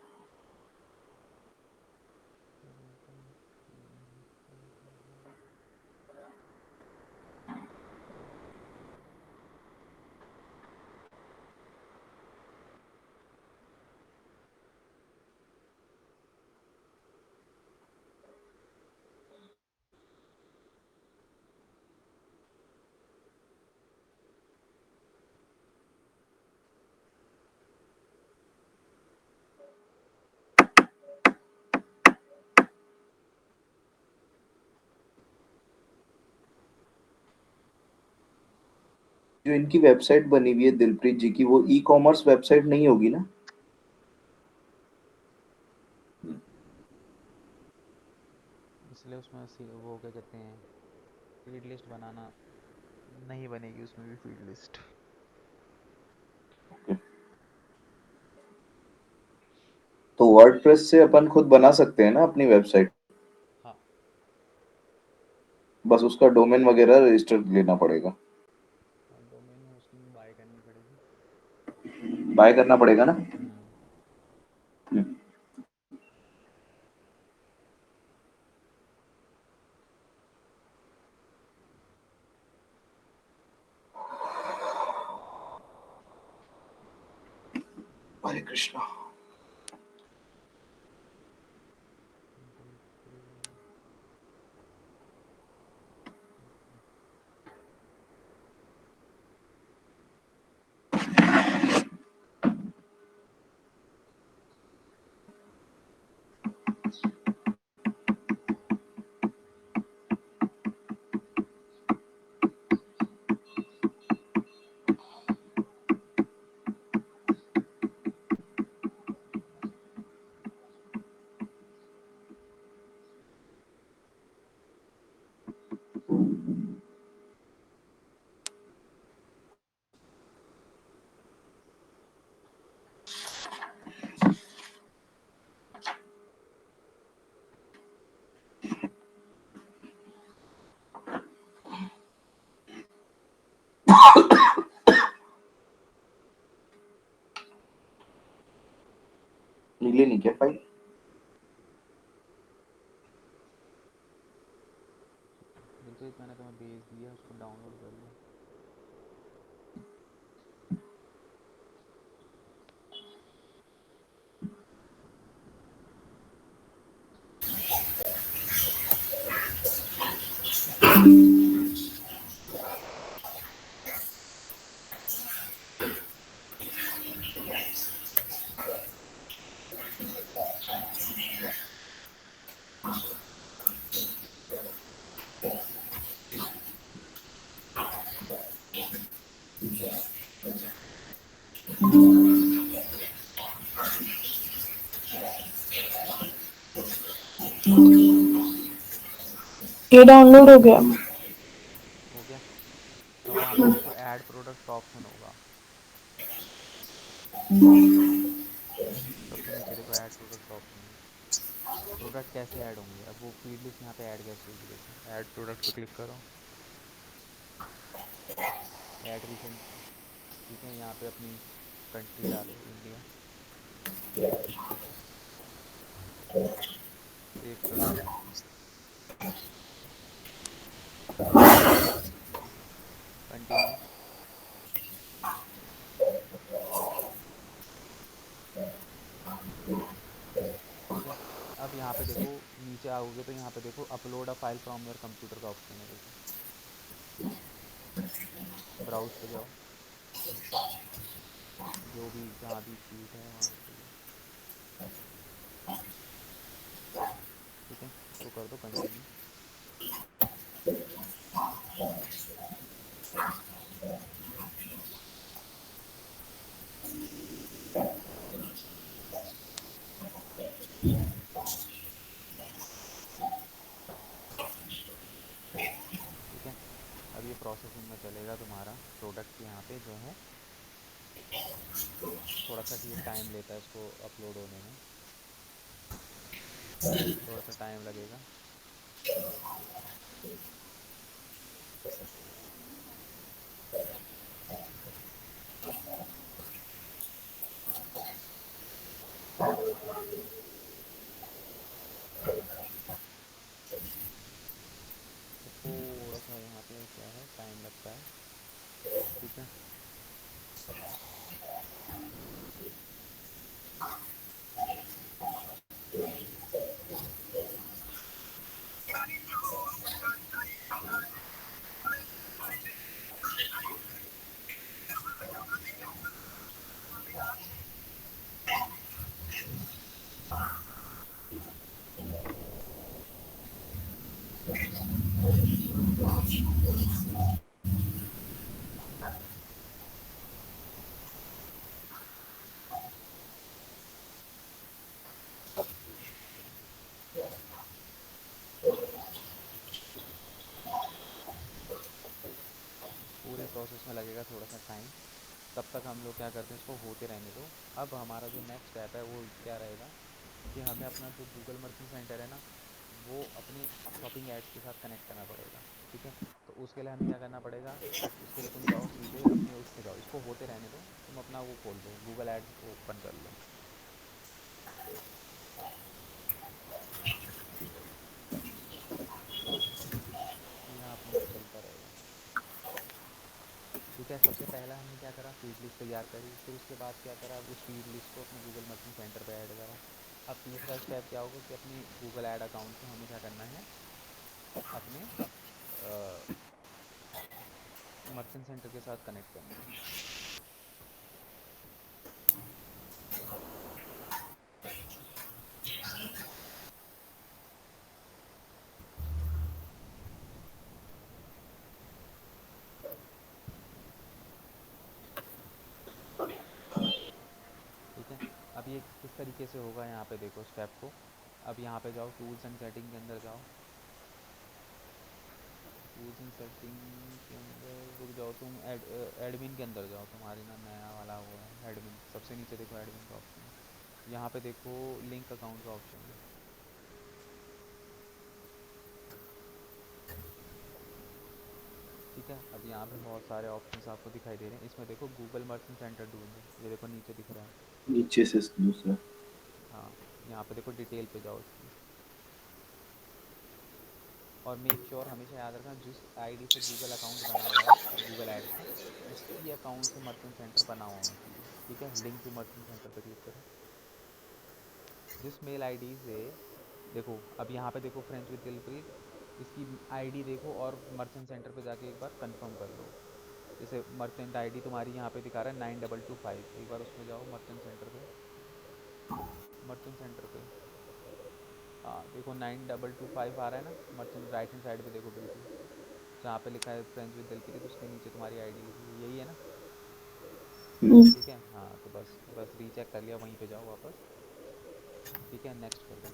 जो इनकी वेबसाइट बनी हुई है दिलप्रीत जी की, वो ई कॉमर्स वेबसाइट नहीं होगी ना? इसलिए उसमें वो क्या कहते हैं, फीड लिस्ट बनाना नहीं बनेगी उसमें भी फीड लिस्ट। तो वर्डप्रेस से अपन खुद बना सकते हैं ना अपनी वेबसाइट? हाँ, बस उसका डोमेन वगैरह रजिस्टर लेना पड़ेगा। और डोमेन होस्टिंग बाय करनी पड़ेगी। बाय करना पड़ेगा ना? हम्म। हम्म। हरे कृष्णा। मिले नहीं क्या फाइल? दिलप्रीत मैंने तुम्हें भेज दिया, उसको डाउनलोड कर लो। ये डाउनलोड हो गया। हो गया। अब वहाँ पे देखो ऐड प्रोडक्ट ऑप्शन होगा, सबसे नीचे देखो ऐड प्रोडक्ट ऑप्शन है। प्रोडक्ट कैसे ऐड होंगे, अब वो फीड लिस्ट यहाँ पे ऐड कैसे होगी, देखो ऐड प्रोडक्ट पे क्लिक करो, ऐड रिसेंट, ठीक है, यहाँ पे अपनी कंट्री डालो इंडिया, सेव प्रोडक्ट, कंटिन्यू, ठीक है। अब यहाँ पे देखो नीचे आओगे तो यहाँ पे देखो upload a file from your computer का ऑप्शन है, देखो ब्राउज पे जाओ, जो भी जहाँ भी शीट है वहाँ पे जाओ, ठीक है, इसको कर दो कंटिन्यू। ठीक है, अब ये प्रोसेसिंग में चलेगा तुम्हारा प्रोडक्ट यहाँ पे जो है, थोड़ा सा ये टाइम लेता है इसको अपलोड होने में, थोड़ा सा टाइम लगेगा। तो थोड़ा सा यहाँ पे क्या है टाइम लगता है, ठीक है। पूरे प्रोसेस में लगेगा थोड़ा सा टाइम, तब तक हम लोग क्या करते हैं इसको होते रहने दो। अब हमारा जो नेक्स्ट स्टेप है वो क्या रहेगा कि हमें अपना जो गूगल मर्चेंट सेंटर है ना, वो अपने शॉपिंग एड्स के साथ कनेक्ट करना पड़ेगा, ठीक है। तो उसके लिए हमें क्या करना पड़ेगा, उसके लिए तुम जाओ सीधे अपने उस पे जाओ, इसको होते रहने दो, तुम अपना वो खोल लो गूगल एड्स ओपन कर लो, यहाँ अपना चलता रहेगा, ठीक है। सबसे पहला हमने क्या करा, फीड लिस्ट तैयार करी, फिर उसके बाद क्या करा, उस फीड लिस्ट को अपने गूगल मर्चेंट सेंटर पे ऐड करा। अब तीसरा स्टेप क्या होगा कि अपने गूगल ऐड अकाउंट को हमें क्या करना है, अपने मर्चेंट सेंटर के साथ कनेक्ट करना है, ठीक है। अब ये किस तरीके से होगा, यहाँ पे देखो स्टेप को, अब यहाँ पे जाओ टूल्स एंड सेटिंग के अंदर जाओ, टूल्स एंड सेटिंग के अंदर रुक जाओ तुम, एडमिन के अंदर जाओ, तुम्हारे ना नया वाला हुआ है एडमिन, सबसे नीचे देखो एडमिन का ऑप्शन है, यहाँ पे देखो लिंक अकाउंट का ऑप्शन है, ठीक है। अब यहाँ पे बहुत सारे ऑप्शंस आपको दिखाई दे रहे हैं, इसमें देखो गूगल मर्चेंट सेंटर ढूंढो, ये देखो नीचे दिख रहा है, नीचे से दूसरा। हाँ, यहाँ पे देखो डिटेल पे जाओ इसकी, और मेक श्योर हमेशा याद रखना जिस आईडी से गूगल अकाउंट बना हुआ है गूगल एड्स का, उसी अकाउंट से मर्चेंट सेंटर बना हुआ होना चाहिए। ठीक है, लिंक टू मर्चेंट सेंटर पे क्लिक करो। जिस मेल आईडी से देखो, अब यहाँ पे देखो फ्रेंच विद दिलप्रीत, इसकी आईडी देखो और मर्चेंट सेंटर पे जाके एक बार कंफर्म कर लो। जैसे मर्चेंट आईडी तुम्हारी यहाँ पे दिखा रहा है 9225, एक बार उसमें जाओ मर्चेंट सेंटर पे, मर्चेंट सेंटर पे, हाँ देखो 9225 आ रहा है ना, मर्चेंट राइट हैंड साइड पे देखो बिल्कुल जहाँ पे लिखा है फ्रेंच विद दिलप्रीत, उसके नीचे तुम्हारी आईडी लिखी है, यही है ना। ठीक है, हाँ तो बस बस रीचेक कर लिया, वहीं पे जाओ वापस। ठीक है, नेक्स्ट कर दो,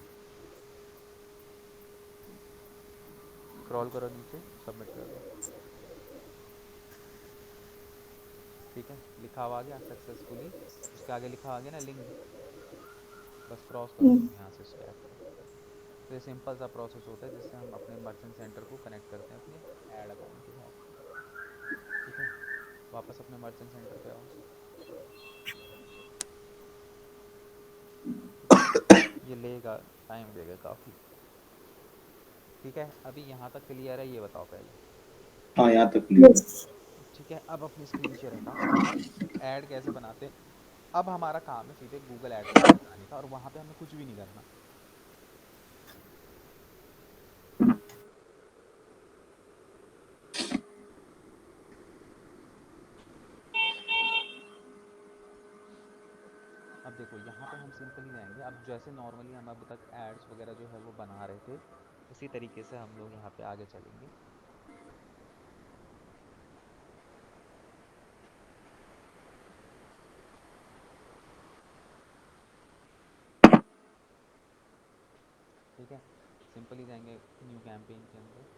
स्क्रॉल करो नीचे, सबमिट कर दो। ठीक है, लिखा हुआ आ गया सक्सेसफुली, उसके आगे लिखा आ गया ना लिंक, बस क्रॉस कर दो यहाँ से स्टेप को। तो ये सिंपल सा प्रोसेस होता है जिससे हम अपने मर्चेंट सेंटर को कनेक्ट करते हैं अपने ऐड अकाउंट के साथ। ठीक है, वापस अपने मर्चेंट सेंटर पे आओ। ठीक है, ये लेगा, टाइम लेगा काफ़ी। ठीक है, अभी यहाँ तक क्लियर है, ये बताओ पहले। हाँ यहाँ तक क्लियर है। ठीक है, अब अपनी स्क्रीन शेयर हटा, ऐड कैसे बनाते हैं। अब हमारा काम है सीधे गूगल एडवर्ड पे जाने का, और वहाँ पे हमें कुछ भी नहीं करना। अब देखो यहाँ पे हम सिंपली जाएंगे, अब जैसे नॉर्मली हम अब तक एड्स वगैरह जो है वो बना रहे थे, उसी तरीके से हम लोग यहाँ पे आगे चलेंगे। ठीक है, सिंपली जाएंगे न्यू कैंपेन के अंदर।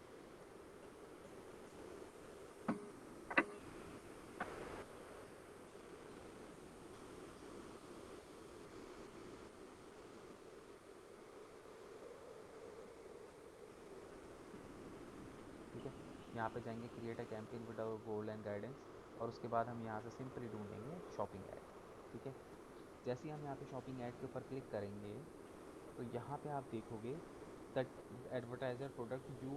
ठीक है, यहाँ पे जाएंगे create a campaign with our goal and guidance, और उसके बाद हम यहाँ से सिंपली ढूंढेंगे शॉपिंग ऐड। ठीक है, जैसे ही हम यहाँ पे शॉपिंग ऐड के ऊपर क्लिक करेंगे, तो यहाँ पे आप देखोगे that advertiser product you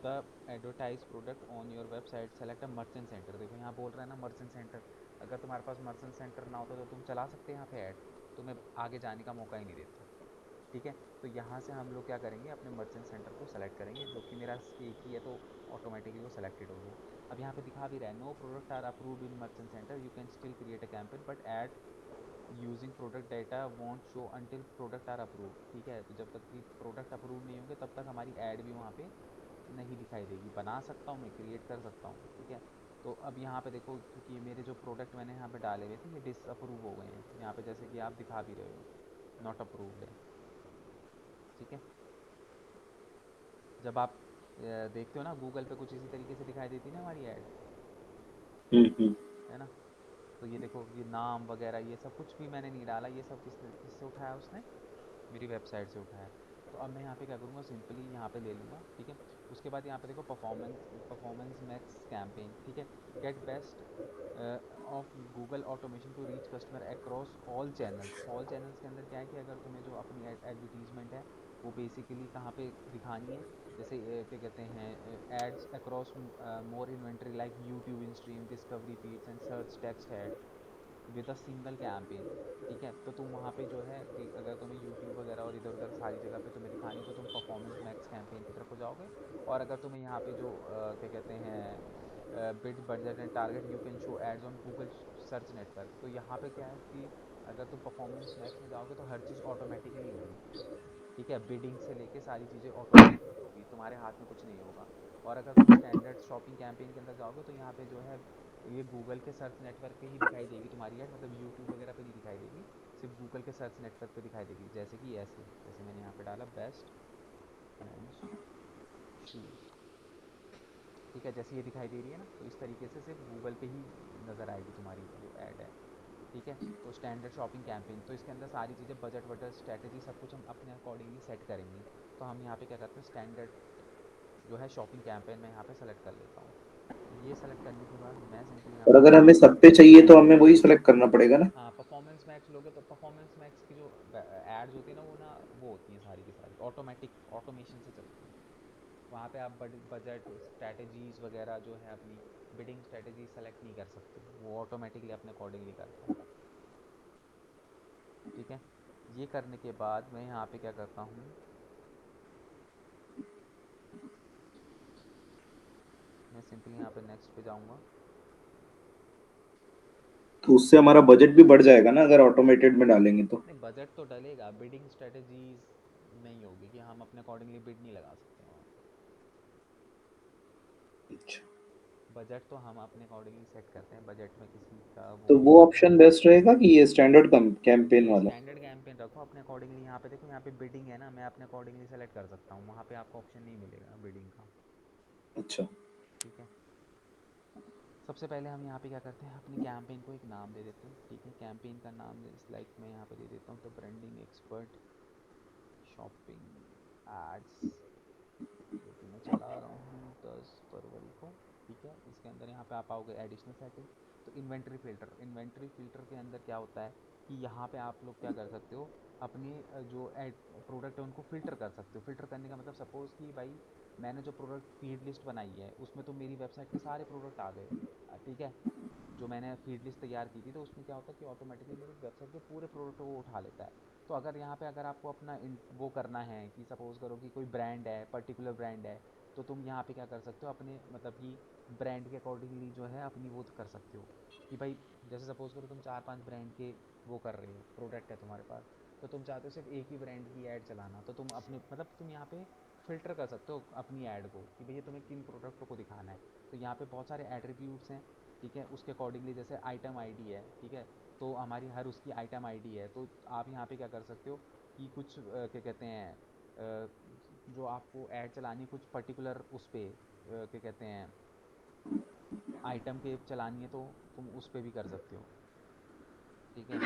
the advertise product on your website select a merchant centre. देखो यहाँ बोल रहा है ना मर्चेंट सेंटर, अगर तुम्हारे पास मर्चेंट सेंटर ना होता तो तुम चला सकते यहाँ पे ऐड, तुम्हें आगे जाने का मौका ही नहीं देता। ठीक है, तो यहाँ से हम लोग क्या करेंगे, अपने मर्चेंट सेंटर को सेलेक्ट करेंगे, जो कि मेरा एक ही है तो ऑटोमेटिकली वो सेलेक्टेड हो गया। अब यहाँ पे दिखा भी रहा है no product are approved in merchant center, you can still create a campaign but ad using product data won't show until product are approve. ठीक है, तो जब तक कि प्रोडक्ट अप्रूव नहीं होंगे तब तक हमारी ऐड भी वहाँ पे नहीं दिखाई देगी। बना सकता हूँ मैं, क्रिएट कर सकता हूँ। ठीक है, तो अब यहाँ पे देखो, क्योंकि ये मेरे जो प्रोडक्ट मैंने यहाँ पे डाले हुए थे ये डिसअप्रूव हो गए हैं, यहाँ पे जैसे कि आप दिखा भी रहे हो नॉट अप्रूव्ड है। ठीक है, जब आप देखते हो ना गूगल पे कुछ इसी तरीके से दिखाई देती है ना हमारी ऐड, हम्म। है ना। तो ये देखो, ये नाम वगैरह ये सब कुछ भी मैंने नहीं डाला, ये सब किससे उठाया उसने, मेरी वेबसाइट से उठाया। तो अब मैं यहाँ पे क्या करूँगा, सिंपली यहाँ पे ले लूँगा। ठीक है, उसके बाद यहाँ पे देखो परफॉर्मेंस मैक्स कैंपेन। ठीक है, get best of Google automation to reach customer across all channels. All channels के अंदर क्या है कि अगर तुम्हें जो अपनी एडवर्टीजमेंट है वो बेसिकली कहाँ पे दिखानी है, जैसे क्या कहते हैं ads across more inventory like YouTube in stream discovery feeds and search text ad with a single campaign. ठीक है, तो तुम वहाँ पे जो है कि अगर तुम्हें यूट्यूब वगैरह और इधर उधर सारी जगह पे तुम्हें दिखानी तो तुम परफॉर्मेंस मैक्स कैंपेन की तरफ हो जाओगे। और अगर तुम्हें यहाँ पे जो क्या कहते हैं bid budget and target you can show ads on Google search network, तो यहाँ पे क्या है कि अगर तुम परफॉर्मेंस मैक्स में जाओगे तो हर चीज़ ऑटोमेटिकली होगी। ठीक है, बिडिंग से लेके सारी चीज़ें ऑटोमेटिकली होगी, तुम्हारे हाथ में कुछ नहीं होगा। और अगर तुम स्टैंडर्ड शॉपिंग कैंपेन के अंदर जाओगे तो यहाँ पे जो है ये गूगल के सर्च नेटवर्क पे ही दिखाई देगी तुम्हारी ऐड, मतलब यूट्यूब वगैरह पे नहीं दिखाई देगी, सिर्फ गूगल के सर्च नेटवर्क पे दिखाई देगी। जैसे कि ऐसे, जैसे मैंने यहाँ पे डाला बेस्ट मेंस शूज़। ठीक है, जैसे ये दिखाई दे रही है ना, तो इस तरीके से सिर्फ गूगल पे ही नज़र आएगी तुम्हारी जो ऐड है। ठीक है, तो स्टैंडर्ड शॉपिंग कैंपेन, तो इसके अंदर सारी चीज़ें बजट वजट स्ट्रैटेजी सब कुछ हम अपने अकॉर्डिंगली सेट करेंगे। तो हम यहाँ पे क्या करते हैं, स्टैंडर्ड जो है शॉपिंग कैंपेन मैं यहाँ पे सेलेक्ट कर लेता हूँ। ये सेलेक्ट करने के बाद मैं सिंपली यहाँ और पे अगर हमें सब पे चाहिए तो हमें वही सेलेक्ट करना पड़ेगा ना। हाँ परफॉर्मेंस मैक्स लोगे तो परफॉर्मेंस मैक्स की जो एड्स होती है ना, वो होती हैं सारी की सारी ऑटोमेटिक ऑटोमेशन से चलती हैं। वहाँ पे आप बजट स्ट्रैटेजीज वगैरह जो है अपनी बिडिंग स्ट्रैटेजी सेलेक्ट नहीं कर सकते, वो ऑटोमेटिकली अपने अकॉर्डिंगली करता है। ठीक है, ये करने के बाद मैं यहाँ पे क्या करता हूँ, मैं सिंपली यहाँ पे नेक्स्ट पे जाऊँगा। तो उससे हमारा बजट भी बढ़ जाएगा ना अगर ऑटोमेटेड में डालेंगे तो। नहीं, बजट तो डलेगा, बिडिंग स्ट्रेटजीज नहीं होगी कि हम अपने अकॉर्डिंगली बिड नहीं लगा सकते वहाँ पे। अच्छा, बजट तो हम अपने अकॉर्डिंगली सेट करते हैं, बजट में किसी का वो तो नहीं वो होता है। ऑप्शन बेस्ट रहेगा कि ये स्टैंडर्ड कैंपेन नहीं, वाला? स्टैंडर्ड कैंपेन रखो अपने अकॉर्डिंगली। यहाँ पे देखो, यहाँ पे बिडिंग है ना, मैं अपने अकॉर्डिंगली सेलेक्ट कर सकता हूँ, वहाँ पे आपको ऑप्शन नहीं मिलेगा बिडिंग का। अच्छा। ठीक है, सबसे पहले हम यहाँ पे क्या करते हैं, अपनी कैंपेन को एक नाम दे देते हैं। ठीक है, कैंपेन का नाम लाइक मैं यहाँ पे दे देता हूँ the branding expert shopping ads, जो कि मैं चला रहा हूँ 10 फरवरी को। ठीक है, इसके अंदर यहाँ पे आप आओगे एडिशनल सेटिंग, तो इन्वेंट्री फ़िल्टर के अंदर क्या होता है कि यहाँ पे आप लोग क्या कर सकते हो, अपने जो एड प्रोडक्ट है उनको फ़िल्टर कर सकते हो। फ़िल्टर करने का मतलब सपोज़ कि भाई मैंने जो प्रोडक्ट फीड लिस्ट बनाई है उसमें तो मेरी वेबसाइट के सारे प्रोडक्ट आ गए। ठीक है, जो मैंने फीड लिस्ट तैयार की थी, तो उसमें क्या होता है कि ऑटोमेटिकली मेरी वेबसाइट के पूरे प्रोडक्ट को उठा लेता है। तो अगर यहाँ पे अगर आपको अपना वो करना है कि सपोज़ करो कि कोई ब्रांड है, पर्टिकुलर ब्रांड है, तो तुम यहाँ पे क्या कर सकते हो, अपने मतलब कि ब्रांड के अकॉर्डिंगली जो है अपनी वो कर सकते हो कि भाई जैसे सपोज़ करो तुम 4-5 ब्रांड के वो कर रहे हो, प्रोडक्ट है तुम्हारे पास, तो तुम चाहते हो सिर्फ एक ही ब्रांड की ऐड चलाना, तो तुम अपने मतलब तुम यहाँ पे फ़िल्टर कर सकते हो अपनी ऐड को कि भैया तुम्हें किन प्रोडक्टों को दिखाना है। तो यहाँ पे बहुत सारे एट्रीब्यूट्स हैं। ठीक है, उसके अकॉर्डिंगली जैसे आइटम आईडी है। ठीक है, तो हमारी हर उसकी आइटम आईडी है, तो आप यहाँ पे क्या कर सकते हो कि कुछ क्या कहते हैं जो आपको ऐड चलानी है कुछ पर्टिकुलर उस पर क्या कहते हैं आइटम के चलानी है, तो तुम उस पर भी कर सकते हो। ठीक है,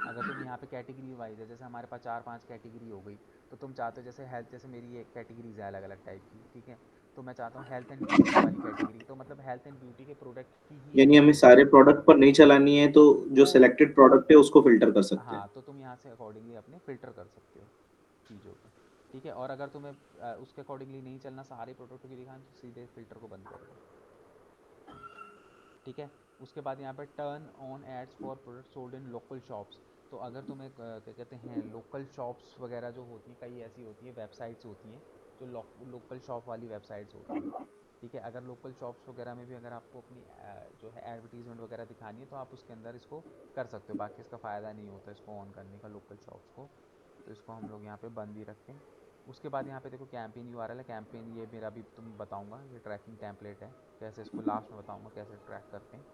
अगर तुम यहाँ पे कैटेगरी वाइज है, जैसे हमारे पास 4-5 कैटेगरी हो गई, तो तुम चाहते हो जैसे हेल्थ, जैसे मेरी एक कैटेगरीज है अलग अलग टाइप की। ठीक है, तो मैं चाहता हूँ हेल्थ एंड ब्यूटी वाली कैटेगरी, तो मतलब हेल्थ एंड ब्यूटी के प्रोडक्ट की ही यानी ऐड हमें चलेगी। सारे प्रोडक्ट पर नहीं चलानी है तो जो वो सिलेक्टेड प्रोडक्ट है उसको फिल्टर कर सकते हैं। हाँ, तो तुम यहाँ से अकॉर्डिंगली अपने फ़िल्टर कर सकते हो चीज़ों को। ठीक है, और अगर तुम्हें उसके अकॉर्डिंगली नहीं चलना, सारे प्रोडक्टों की दिखाना, तो सीधे फ़िल्टर को बंद कर दो। ठीक है, उसके बाद यहाँ पर turn on ads for product sold in local shops. तो अगर तुम्हें क्या कहते हैं लोकल शॉप्स वगैरह जो होती हैं, कई ऐसी होती हैं वेबसाइट्स होती हैं जो लोकल शॉप वाली वेबसाइट्स होती हैं। ठीक है, अगर लोकल शॉप्स वगैरह में भी अगर आपको अपनी जो है एडवर्टीजमेंट वगैरह दिखानी है, तो आप उसके अंदर इसको कर सकते हो। बाकी इसका फ़ायदा नहीं होता इसको ऑन करने का लोकल शॉप्स को, तो इसको हम लोग यहाँ पे बंद ही रखते हैं। उसके बाद यहाँ पे देखो कैंपेन यूआरएल है। कैंपेन ये मेरा भी तुम बताऊँगा, ये ट्रैकिंग टेम्पलेट है, कैसे इसको लास्ट में बताऊँगा कैसे ट्रैक करते हैं।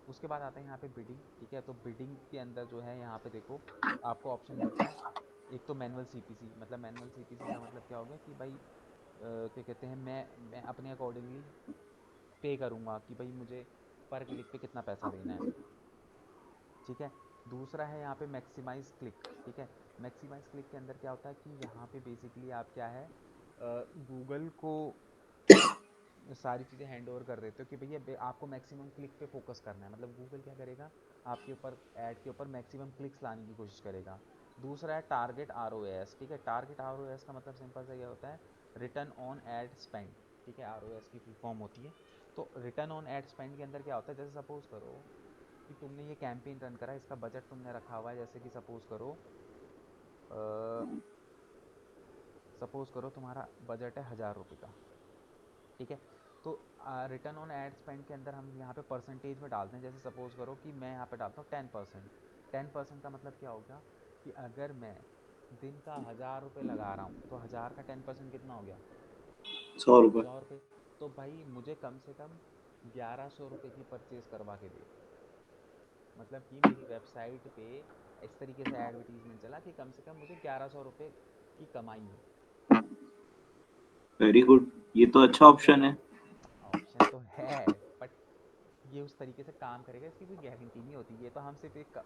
उसके बाद आता है यहाँ पे बिडिंग। ठीक है, तो बिडिंग के अंदर जो है यहाँ पे देखो आपको ऑप्शन मिलता है, एक तो मैनुअल सीपीसी। मतलब मैनुअल सीपीसी का मतलब क्या हो गया कि भाई क्या कहते हैं मैं अपने अकॉर्डिंगली पे करूँगा कि भाई मुझे पर क्लिक पे कितना पैसा देना है। ठीक है, दूसरा है यहाँ पे मैक्सिमाइज क्लिक। ठीक है, मैक्सिमाइज क्लिक के अंदर क्या होता है कि यहाँ पे बेसिकली आप क्या है गूगल को सारी चीज़ें हैंड ओवर कर देते हो कि भैया आपको मैक्सिमम क्लिक पे फोकस करना है। मतलब गूगल क्या करेगा, आपके ऊपर ऐड के ऊपर मैक्सिमम क्लिक्स लाने की कोशिश करेगा। दूसरा है टारगेट आरओएस। ठीक है, टारगेट आरओएस का मतलब सिंपल सा ये होता है रिटर्न ऑन एड स्पेंड। ठीक है, आरओएस की फुल फॉर्म होती है। तो रिटर्न ऑन एड स्पेंड के अंदर क्या होता है, जैसे सपोज करो कि तुमने ये कैंपेन रन करा, इसका बजट तुमने रखा हुआ है, जैसे कि सपोज करो तुम्हारा बजट है 1000 रुपये का। ठीक है, तो रिटर्न ऑन एड स्पेंड के अंदर हम यहाँ पे परसेंटेज में डालते हैं। जैसे सपोज करो कि मैं यहाँ पे डालता हूँ 10%। 10% का मतलब क्या होगा कि अगर मैं दिन का 1000 रुपये लगा रहा हूँ, तो 1000 का 10% कितना हो गया, 100 रुपये। 100 रुपये। तो भाई मुझे कम से कम 1100 रुपये की परचेज करवा के दे। मतलब कि मेरी वेबसाइट पे इस तरीके से एडवर्टीजमेंट चला कि कम से कम मुझे 1100 रुपये की कमाई हो। वेरी गुड, ये तो अच्छा ठीक है, ऑप्शन है। ऑप्शन तो है, बट ये उस तरीके से काम करेगा इसकी कोई गारंटी नहीं होती। ये तो हम सिर्फ एक एक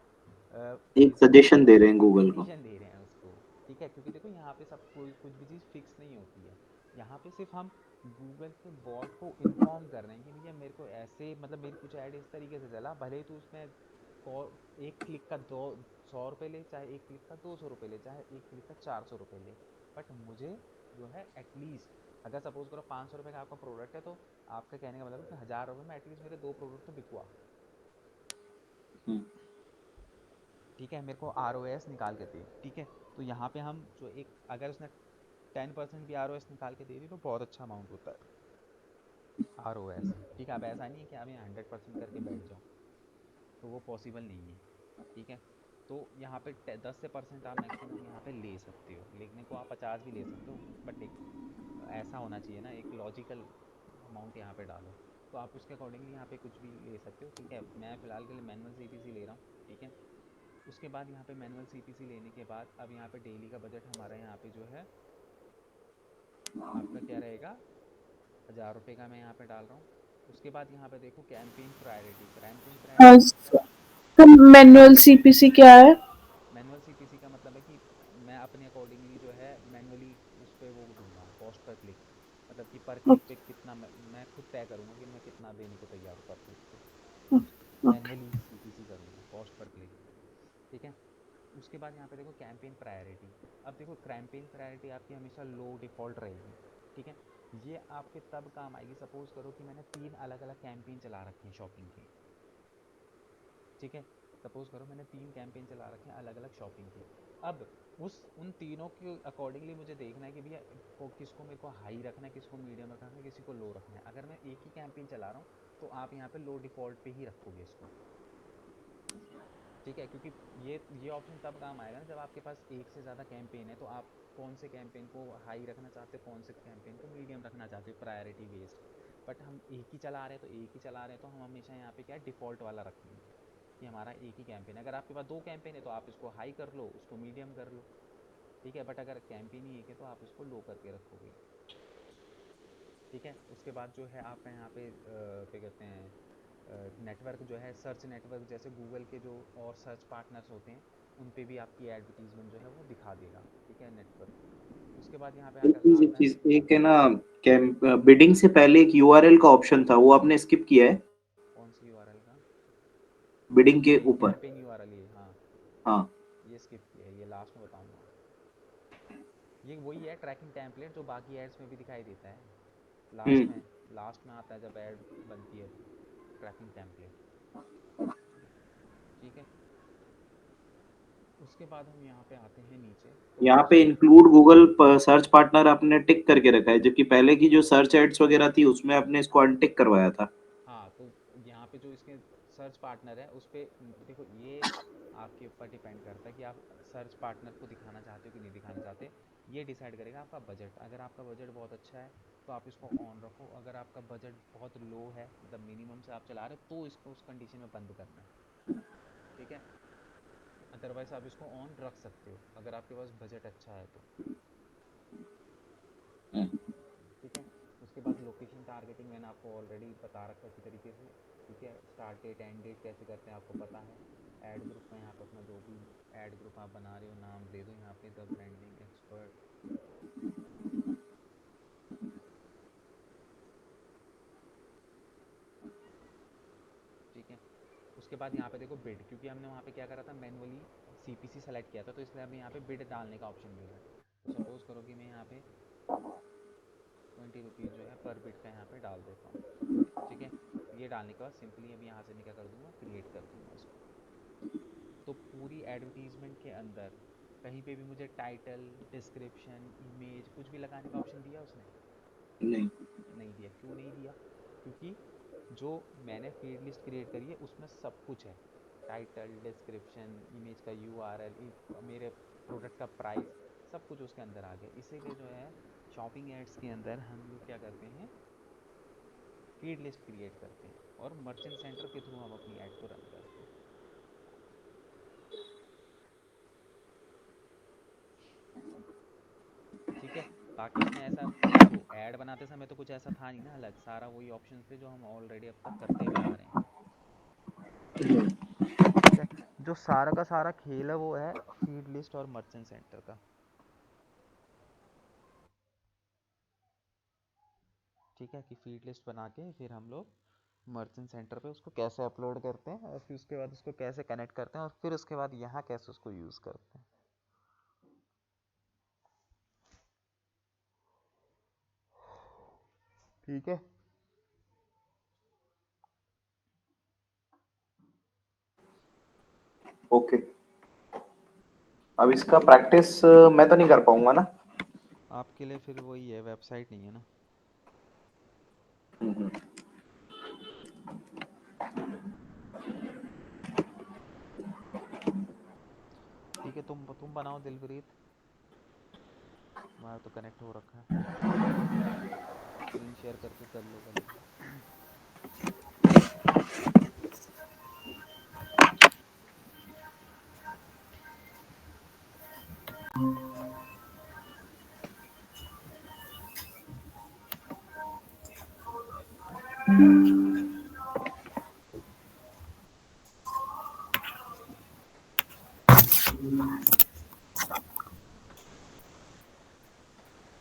बेसिकली सजेशन दे रहे हैं गूगल को। सजेशन दे रहे हैं उसको। ठीक है, क्योंकि देखो यहाँ पे सब कोई कुछ भी चीज़ फिक्स नहीं होती है। यहाँ पे सिर्फ हम गूगल के बॉट को इन्फॉर्म कर रहे हैं कि भैया मेरे को ऐसे मतलब मेरी कुछ ऐड इस तरीके से चला, भले ही तो उसमें एक क्लिक का 2 100 रुपये ले, चाहे एक क्लिक का 200 रुपये ले, चाहे एक क्लिक का 400 रुपये ले, बट मुझे जो है एटलीस्ट, अगर सपोज करो 500 रुपये का आपका प्रोडक्ट है, तो आपका कहने का मतलब है कि 1000 रुपये में एटलीस्ट मेरे 2 प्रोडक्ट तो बिकवा। ठीक है, मेरे को ROS निकाल के दे। ठीक है, तो यहाँ पे हम जो एक, अगर उसने 10% भी ROS निकाल के दे दी तो बहुत अच्छा अमाउंट होता है ROS। ठीक है, अब ऐसा नहीं है कि आप यहाँ 100% करके बैठ जाओ, तो वो पॉसिबल नहीं है। ठीक है, तो यहाँ पे 10% आप मैक्सिमम यहाँ पे ले सकते हो, लेने को आप 50 भी ले सकते हो, बट एक ऐसा होना चाहिए ना, एक लॉजिकल अमाउंट यहाँ पे डालो, तो आप उसके अकॉर्डिंगली यहाँ पे कुछ भी ले सकते हो। ठीक है, मैं फ़िलहाल के लिए मैनुअल CPC ले रहा हूँ। ठीक है, उसके बाद यहाँ पे मैनुअल CPC लेने के बाद अब यहाँ पे डेली का बजट हमारा यहाँ पे जो है आपका क्या रहेगा, 1000 रुपये का मैं यहाँ पे डाल रहा हूँ। उसके बाद यहाँ पे देखो कैंपेन प्रायोरिटी, कैंपेन हाँ, प्रायोरिटी मतलब, तो मैनुअल CPC क्या है? मैनुअल CPC का मतलब है कि मैं अपने अकॉर्डिंगली जो है मैनुअली उस पर वो दूंगा, कॉस्ट पर क्लिक, मतलब कि पर क्लिक पे कितना मैं खुद तय करूँगा कि मैं कितना देने को तैयार हूँ पर क्लिक पे, ओके। मैनुअली CPC करूँगा कॉस्ट पर क्लिक। ठीक है, उसके बाद यहाँ पे देखो कैंपेन प्रायोरिटी। अब देखो कैंपेन प्रायोरिटी आपकी हमेशा लो डिफ़ॉल्ट रहेगी। ठीक है, ये आपके तब काम आएगी, सपोज करो कि मैंने 3 अलग अलग कैंपेन चला रखे हैं शॉपिंग के। ठीक है, सपोज करो मैंने 3 कैंपेन चला रखे हैं अलग अलग शॉपिंग के। अब उन तीनों के अकॉर्डिंगली मुझे देखना है कि भैया किसको मेरे को हाई रखना है, किसको मीडियम रखना है, किसी को लो रखना है। अगर मैं एक ही कैंपेन चला रहा हूँ तो आप यहाँ पे लो डिफ़ॉल्ट पे ही रखोगे इसको। ठीक है, क्योंकि ये ऑप्शन तब काम आएगा ना जब आपके पास एक से ज़्यादा कैंपेन है, तो आप कौन से कैंपेन को हाई रखना चाहते हो, कौन से कैंपेन को मीडियम रखना चाहते हो, प्रायोरिटी बेस्ड। बट हम एक ही चला रहे हैं तो एक ही चला रहे हैं, तो हम हमेशा यहाँ पे क्या है डिफ़ॉल्ट वाला रखेंगे कि हमारा एक ही कैंपेन है। अगर आपके पास 2 कैंपेन है तो आप इसको हाई कर लो, उसको मीडियम कर लो। ठीक है, बट अगर कैंपेन ही एक है तो आप इसको लो करके रखोगे। ठीक है, उसके बाद जो है आपका यहाँ पे क्या कहते हैं नेटवर्क जो है, सर्च नेटवर्क, जैसे गूगल के जो और सर्च पार्टनर्स होते हैं उन पे भी आपकी एडवर्टीजमेंट जो है वो दिखा देगा। ठीक है, नेटवर्क। उसके बाद यहाँ पे एक आकर चीज एक आता है, चीज एक है ना, बिडिंग से पहले एक यूआरएल का ऑप्शन था, वो आपने स्किप किया है। कौन सी URL का? बिडिंग के ये ऊपर। कैंपेन URL, ये हाँ, हाँ। ये स्किप किया है, ये लास्ट में बताऊंगा। ये वही है ट्रैकिंग टेम्पलेट जो बाकी एड्स में भी दिखाई देता है, लास्ट हम्म। में, लास्ट में आता है जब ऐड बनती है, ट्रैकिंग टेम्पलेट। ठीक है, उसके बाद हम यहाँ पे आते हैं नीचे, तो यहाँ पे उसके, इंक्लूड गूगल सर्च पार्टनर आपने टिक करके रखा है, जबकि पहले की जो सर्च एड्स वगैरह थी उसमें आपने इसको अनटिक करवाया था। हाँ, तो यहाँ पे जो इसके सर्च पार्टनर है उस पर देखो, ये आपके ऊपर डिपेंड करता है कि आप सर्च पार्टनर को दिखाना चाहते हो कि नहीं दिखाना चाहते। ये डिसाइड करेगा आपका बजट। अगर आपका बजट बहुत अच्छा है तो आप इसको ऑन रखो, अगर आपका बजट बहुत लो है, मतलब मिनिमम से आप चला रहे हो, तो इसको उस कंडीशन में बंद करना है। ठीक है, अदरवाइज आप इसको ऑन रख सकते हो अगर आपके पास बजट अच्छा है तो। ठीक है, उसके बाद लोकेशन टारगेटिंग मैंने आपको ऑलरेडी बता रखा है अच्छी तरीके से। ठीक है, स्टार्ट डेट एंड डेट कैसे करते हैं आपको पता है। ऐड ग्रुप का यहाँ पे अपना जो भी ऐड ग्रुप आप बना रहे हो नाम दे दो यहाँ पे, द ब्रांडिंग एक्सपर्ट। ठीक है, उसके बाद यहाँ पे देखो बिड, क्योंकि हमने वहाँ पे क्या करा था, मैनुअली CPC सेलेक्ट किया था, तो इसलिए हमें यहाँ पे बिड डालने का ऑप्शन मिल रहा है। तो सपोज करो कि मैं यहाँ पे 20 रुपीज़ जो है पर बिड का यहाँ पे डाल देता हूँ। ठीक है, ये डालने के बाद सिंपली अभी यहाँ से मैं क्या कर दूंगा, क्रिएट कर दूंगा इसको। तो पूरी एडवर्टीजमेंट के अंदर कहीं पे भी मुझे टाइटल, डिस्क्रिप्शन, इमेज कुछ भी लगाने का ऑप्शन दिया उसने? नहीं। नहीं दिया। क्यों नहीं दिया? क्योंकि जो मैंने फीड लिस्ट क्रिएट करी है उसमें सब कुछ है, टाइटल, डिस्क्रिप्शन, इमेज का URL, मेरे प्रोडक्ट का प्राइस, सब कुछ उसके अंदर आ गया। इसीलिए जो है शॉपिंग एड्स के अंदर हम लोग क्या करते हैं, फीड लिस्ट क्रिएट करते हैं और मर्चेंट सेंटर के थ्रू हम अपनी ऐड को रन करते हैं। ठीक है, बाकी इसमें ऐसा, देखो ऐड बनाते समय तो कुछ ऐसा था नहीं ना अलग, सारा वही ऑप्शन थे जो हम ऑलरेडी अब तक करते हुए आ रहे हैं। ठीक है, जो सारा का सारा खेल है वो है फीड लिस्ट और मर्चेंट सेंटर का। ठीक है, कि फीड लिस्ट बना के फिर हम लोग मर्चेंट सेंटर पे उसको कैसे अपलोड करते हैं और फिर उसके बाद उसको कैसे कनेक्ट करते हैं और फिर उसके बाद यहाँ कैसे उसको यूज़ करते हैं। ठीक है। ओके, अब इसका प्रैक्टिस मैं तो नहीं कर पाऊंगा ना। आपके लिए फिर वही है, वेबसाइट नहीं है ना। हम्म। ठीक है, तुम बनाओ दिलप्रीत, हमारा तो कनेक्ट हो रखा है, स्क्रीन शेयर करके कर लो पहले।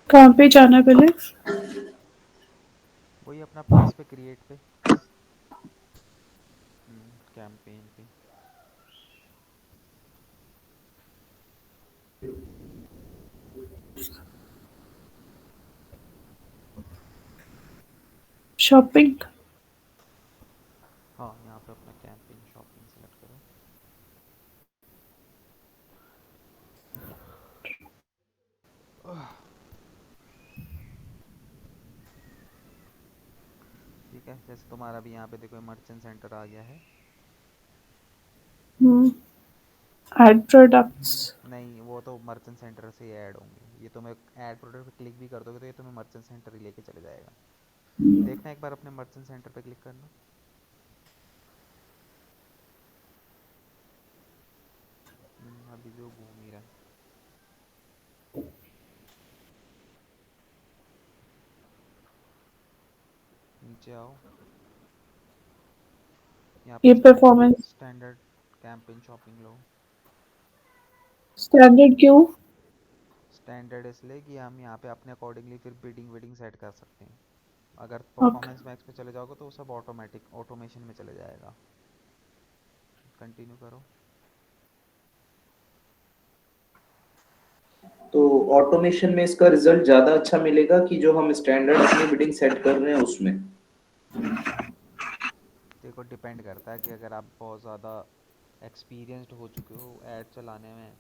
कहाँ पे जाना है पहले? वही अपना प्लस पे, क्रिएट पे, कैंपेन पे। शॉपिंग। हाँ, यहाँ पे अपना कैंपेन शॉपिंग सेलेक्ट करो। ठीक है, जैसे तुम्हारा भी यहाँ पे देखो मर्चेंट सेंटर आ गया है। Add products. नहीं, वो तो मर्चेंट सेंटर से ही ऐड होंगे, ये तुम्हें ऐड प्रोडक्ट पे क्लिक भी कर दोगे तो ये तुम्हें मर्चेंट सेंटर ही लेके चले जाएगा। देखना एक बार अपने मर्चेंट सेंटर पे क्लिक करना। अभी भी वो घूम ही रहा है। नीचे आओ, यहाँ पे ये परफॉर्मेंस स्टैंडर्ड कैंपेन शॉपिंग लो। स्टैंडर्ड क्यों? स्टैंडर्ड इसलिए कि हम यहाँ पे अपने अकॉर्डिंगली फिर बिडिंग विडिंग सेट कर सकते हैं। अगर ओके। परफॉर्मेंस मैक्स पे चले जाओगे तो वो सब ऑटोमेटिक ऑटोमेशन में चले जाएगा। कंटिन्यू करो। तो ऑटोमेशन में इसका रिजल्ट ज्यादा अच्छा मिलेगा कि जो हम स्टैंडर्ड अपनी बिडिंग सेट कर रहे हैं उसमें? देखो, डिपेंड करता है कि अगर आप बहुत ज़्यादा एक्सपीरियंस्ड हो चुके हो ऐड चलाने में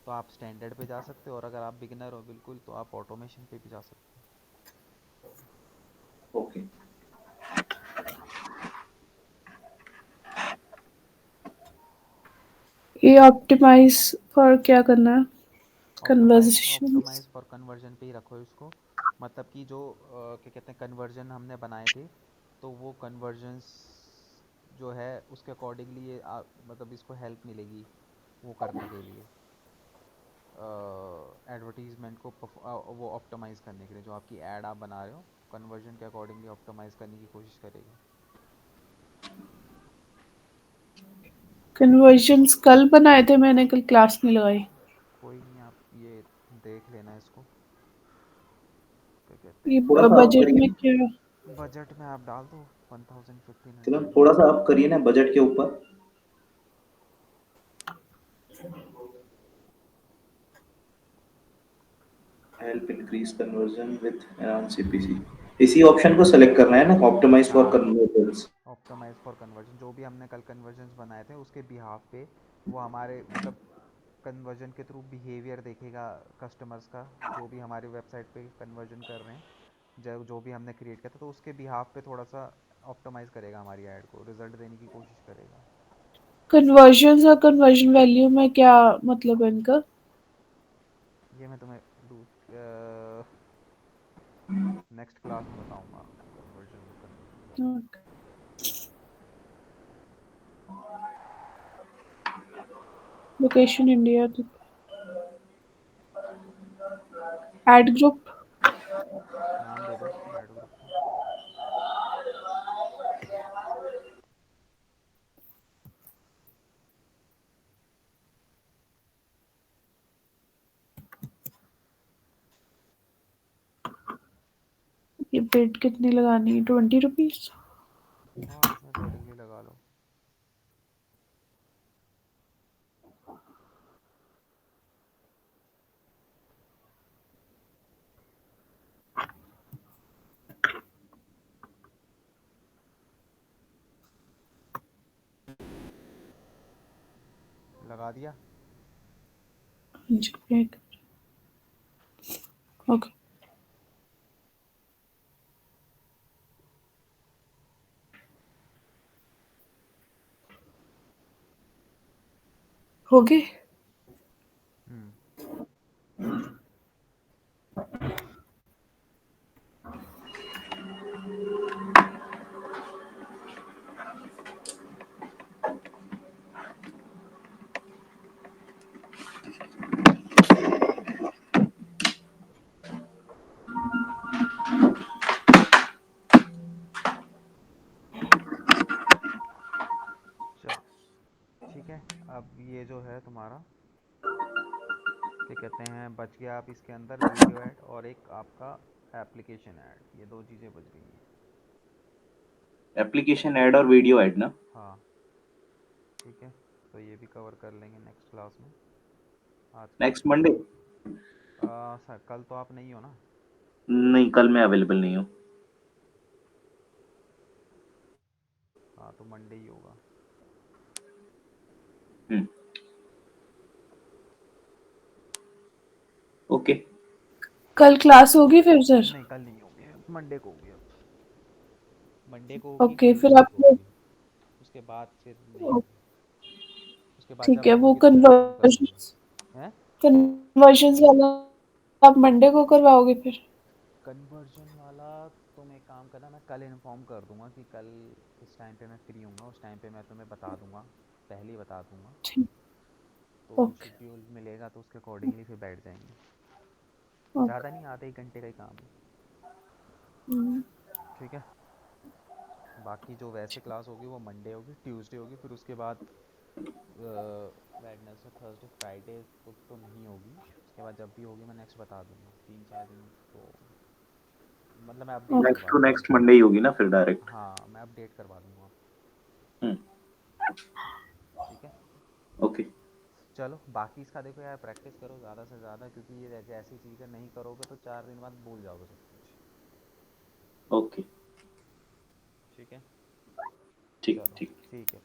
तो आप स्टैंडर्ड पे जा सकते हो, और अगर आप बिगिनर हो बिल्कुल तो आप ऑटोमेशन पे भी जा सकते ओके। ये ऑप्टिमाइज फॉर क्या करना है? हो। कन्वर्सेशंस। ऑप्टिमाइज फॉर कन्वर्जन पे ही रखो इसको। मतलब कि जो क्या कहते हैं, कन्वर्जन हमने बनाए थे तो वो कन्वर्जन्स जो है उसके अकॉर्डिंगली ये मतलब इसको हेल्प मिलेगी वो करने के लिए, एडवर्टीजमेंट को वो ऑप्टिमाइज़ करने के लिए। जो आपकी ऐड आप बना रहे हो कन्वर्जन के अकॉर्डिंगली ऑप्टिमाइज़ करने की कोशिश करेगा। कन्वर्जन्स कल बनाए थे मैंने, कल क्लास नहीं लगाई। कोई नहीं, आप ये देख लेना इसको, क्या कहते ये थोड़ा सा आप बजट करिए में ना, क्या? हैं, बजट में आप डाल दो 1000 चलो 1500 में। थोड़ा सा आप करिए ना बजट के ऊपर। Help increase conversion with enhance CPC, इसी ऑप्शन को सेलेक्ट करना है ना, ऑप्टिमाइज फॉर हाँ, कन्वर्जन्स। ऑप्टिमाइज फॉर कन्वर्जन, जो भी हमने कल कन्वर्जन्स बनाए थे उसके बिहाफ पे वो हमारे मतलब कन्वर्जन के थ्रू बिहेवियर देखेगा कस्टमर्स का, जो भी हमारी वेबसाइट पे कन्वर्जन कर रहे हैं, जो भी हमने क्रिएट किया था, तो उसके बिहाफ पे थोड़ा सा ऑप्टिमाइज़ करेगा हमारी ऐड को, रिजल्ट देने की कोशिश करेगा। कन्वर्जन्स और कन्वर्जन वैल्यू में क्या मतलब है इनका? ये मैं तुम्हें नेक्स्ट क्लास में बताऊंगा, कन्वर्जन और conversion value. Location India. Ad group. नाम दे दो ऐड ग्रुप का। ये बिड कितनी लगानी है? 20 रुपीज। हाँ, लगा दिया? जी ब्रेक। ओके हो गए। हम्म। चलो ठीक है। अब ये जो है तुम्हारा क्या कहते हैं, बच गया आप इसके अंदर वीडियो ऐड और एक आपका एप्लीकेशन ऐड, ये दो चीज़ें बच गई हैं। एप्लीकेशन ऐड और वीडियो ऐड ना? हाँ ठीक है, तो ये भी कवर कर लेंगे नेक्स्ट क्लास में। आज के लिए नेक्स्ट इतना मंडे? ही। सर कल तो आप नहीं हो ना? नहीं, कल मैं अवेलेबल नहीं हूँ। हाँ तो मंडे ही होगा। ओके। कल क्लास होगी फिर सर? नहीं कल नहीं होगी, मंडे को होगी। अब मंडे को होगी, ओके फिर ट्यूसडे आप को होगी, उसके बाद फिर नहीं होगी। उसके बाद ठीक जब है भी वो होगी तो मैं इन्फॉर्म कर दूंगा। हैं? कन्वर्जन्स वाला आप मंडे को करवाओगे फिर? कन्वर्जन वाला तुम एक काम करना, मैं कल इन्फॉर्म कर दूंगा कि कल इस टाइम पे मैं फ्री हूँगा, उस टाइम पे मैं तुम्हें बता दूंगा, पहले ही बता दूंगा। ठीक। तो ओके शेड्यूल मिलेगा तो उसके अकॉर्डिंगली फिर बैठ जाएंगे। ज़्यादा ओके नहीं, आधे एक घंटे का ही काम है। हम्म, ठीक है। बाकी जो वैसे क्लास होगी वो मंडे होगी, ट्यूसडे होगी, फिर उसके बाद वेडनेसडे थर्सडे फ्राइडे तो नहीं होगी। उसके बाद जब भी होगी मैं नेक्स्ट बता दूंगा, 3-4 दिन तो मतलब मैं अपडेट ओके नेक्स्ट करवा टू दूंगा नेक्स्ट आपको। मंडे ही होगी ना फिर डायरेक्ट? हाँ मैं अपडेट करवा दूंगा आपको। ठीक है। ओके। चलो बाकी इसका देखो यार, प्रैक्टिस करो ज़्यादा से ज़्यादा, क्योंकि ये जैसे ऐसी चीज़ें नहीं करोगे तो 4 दिन बाद भूल जाओगे सब कुछ। ओके। ठीक है। ठीक चलो ठीक। ठीक है।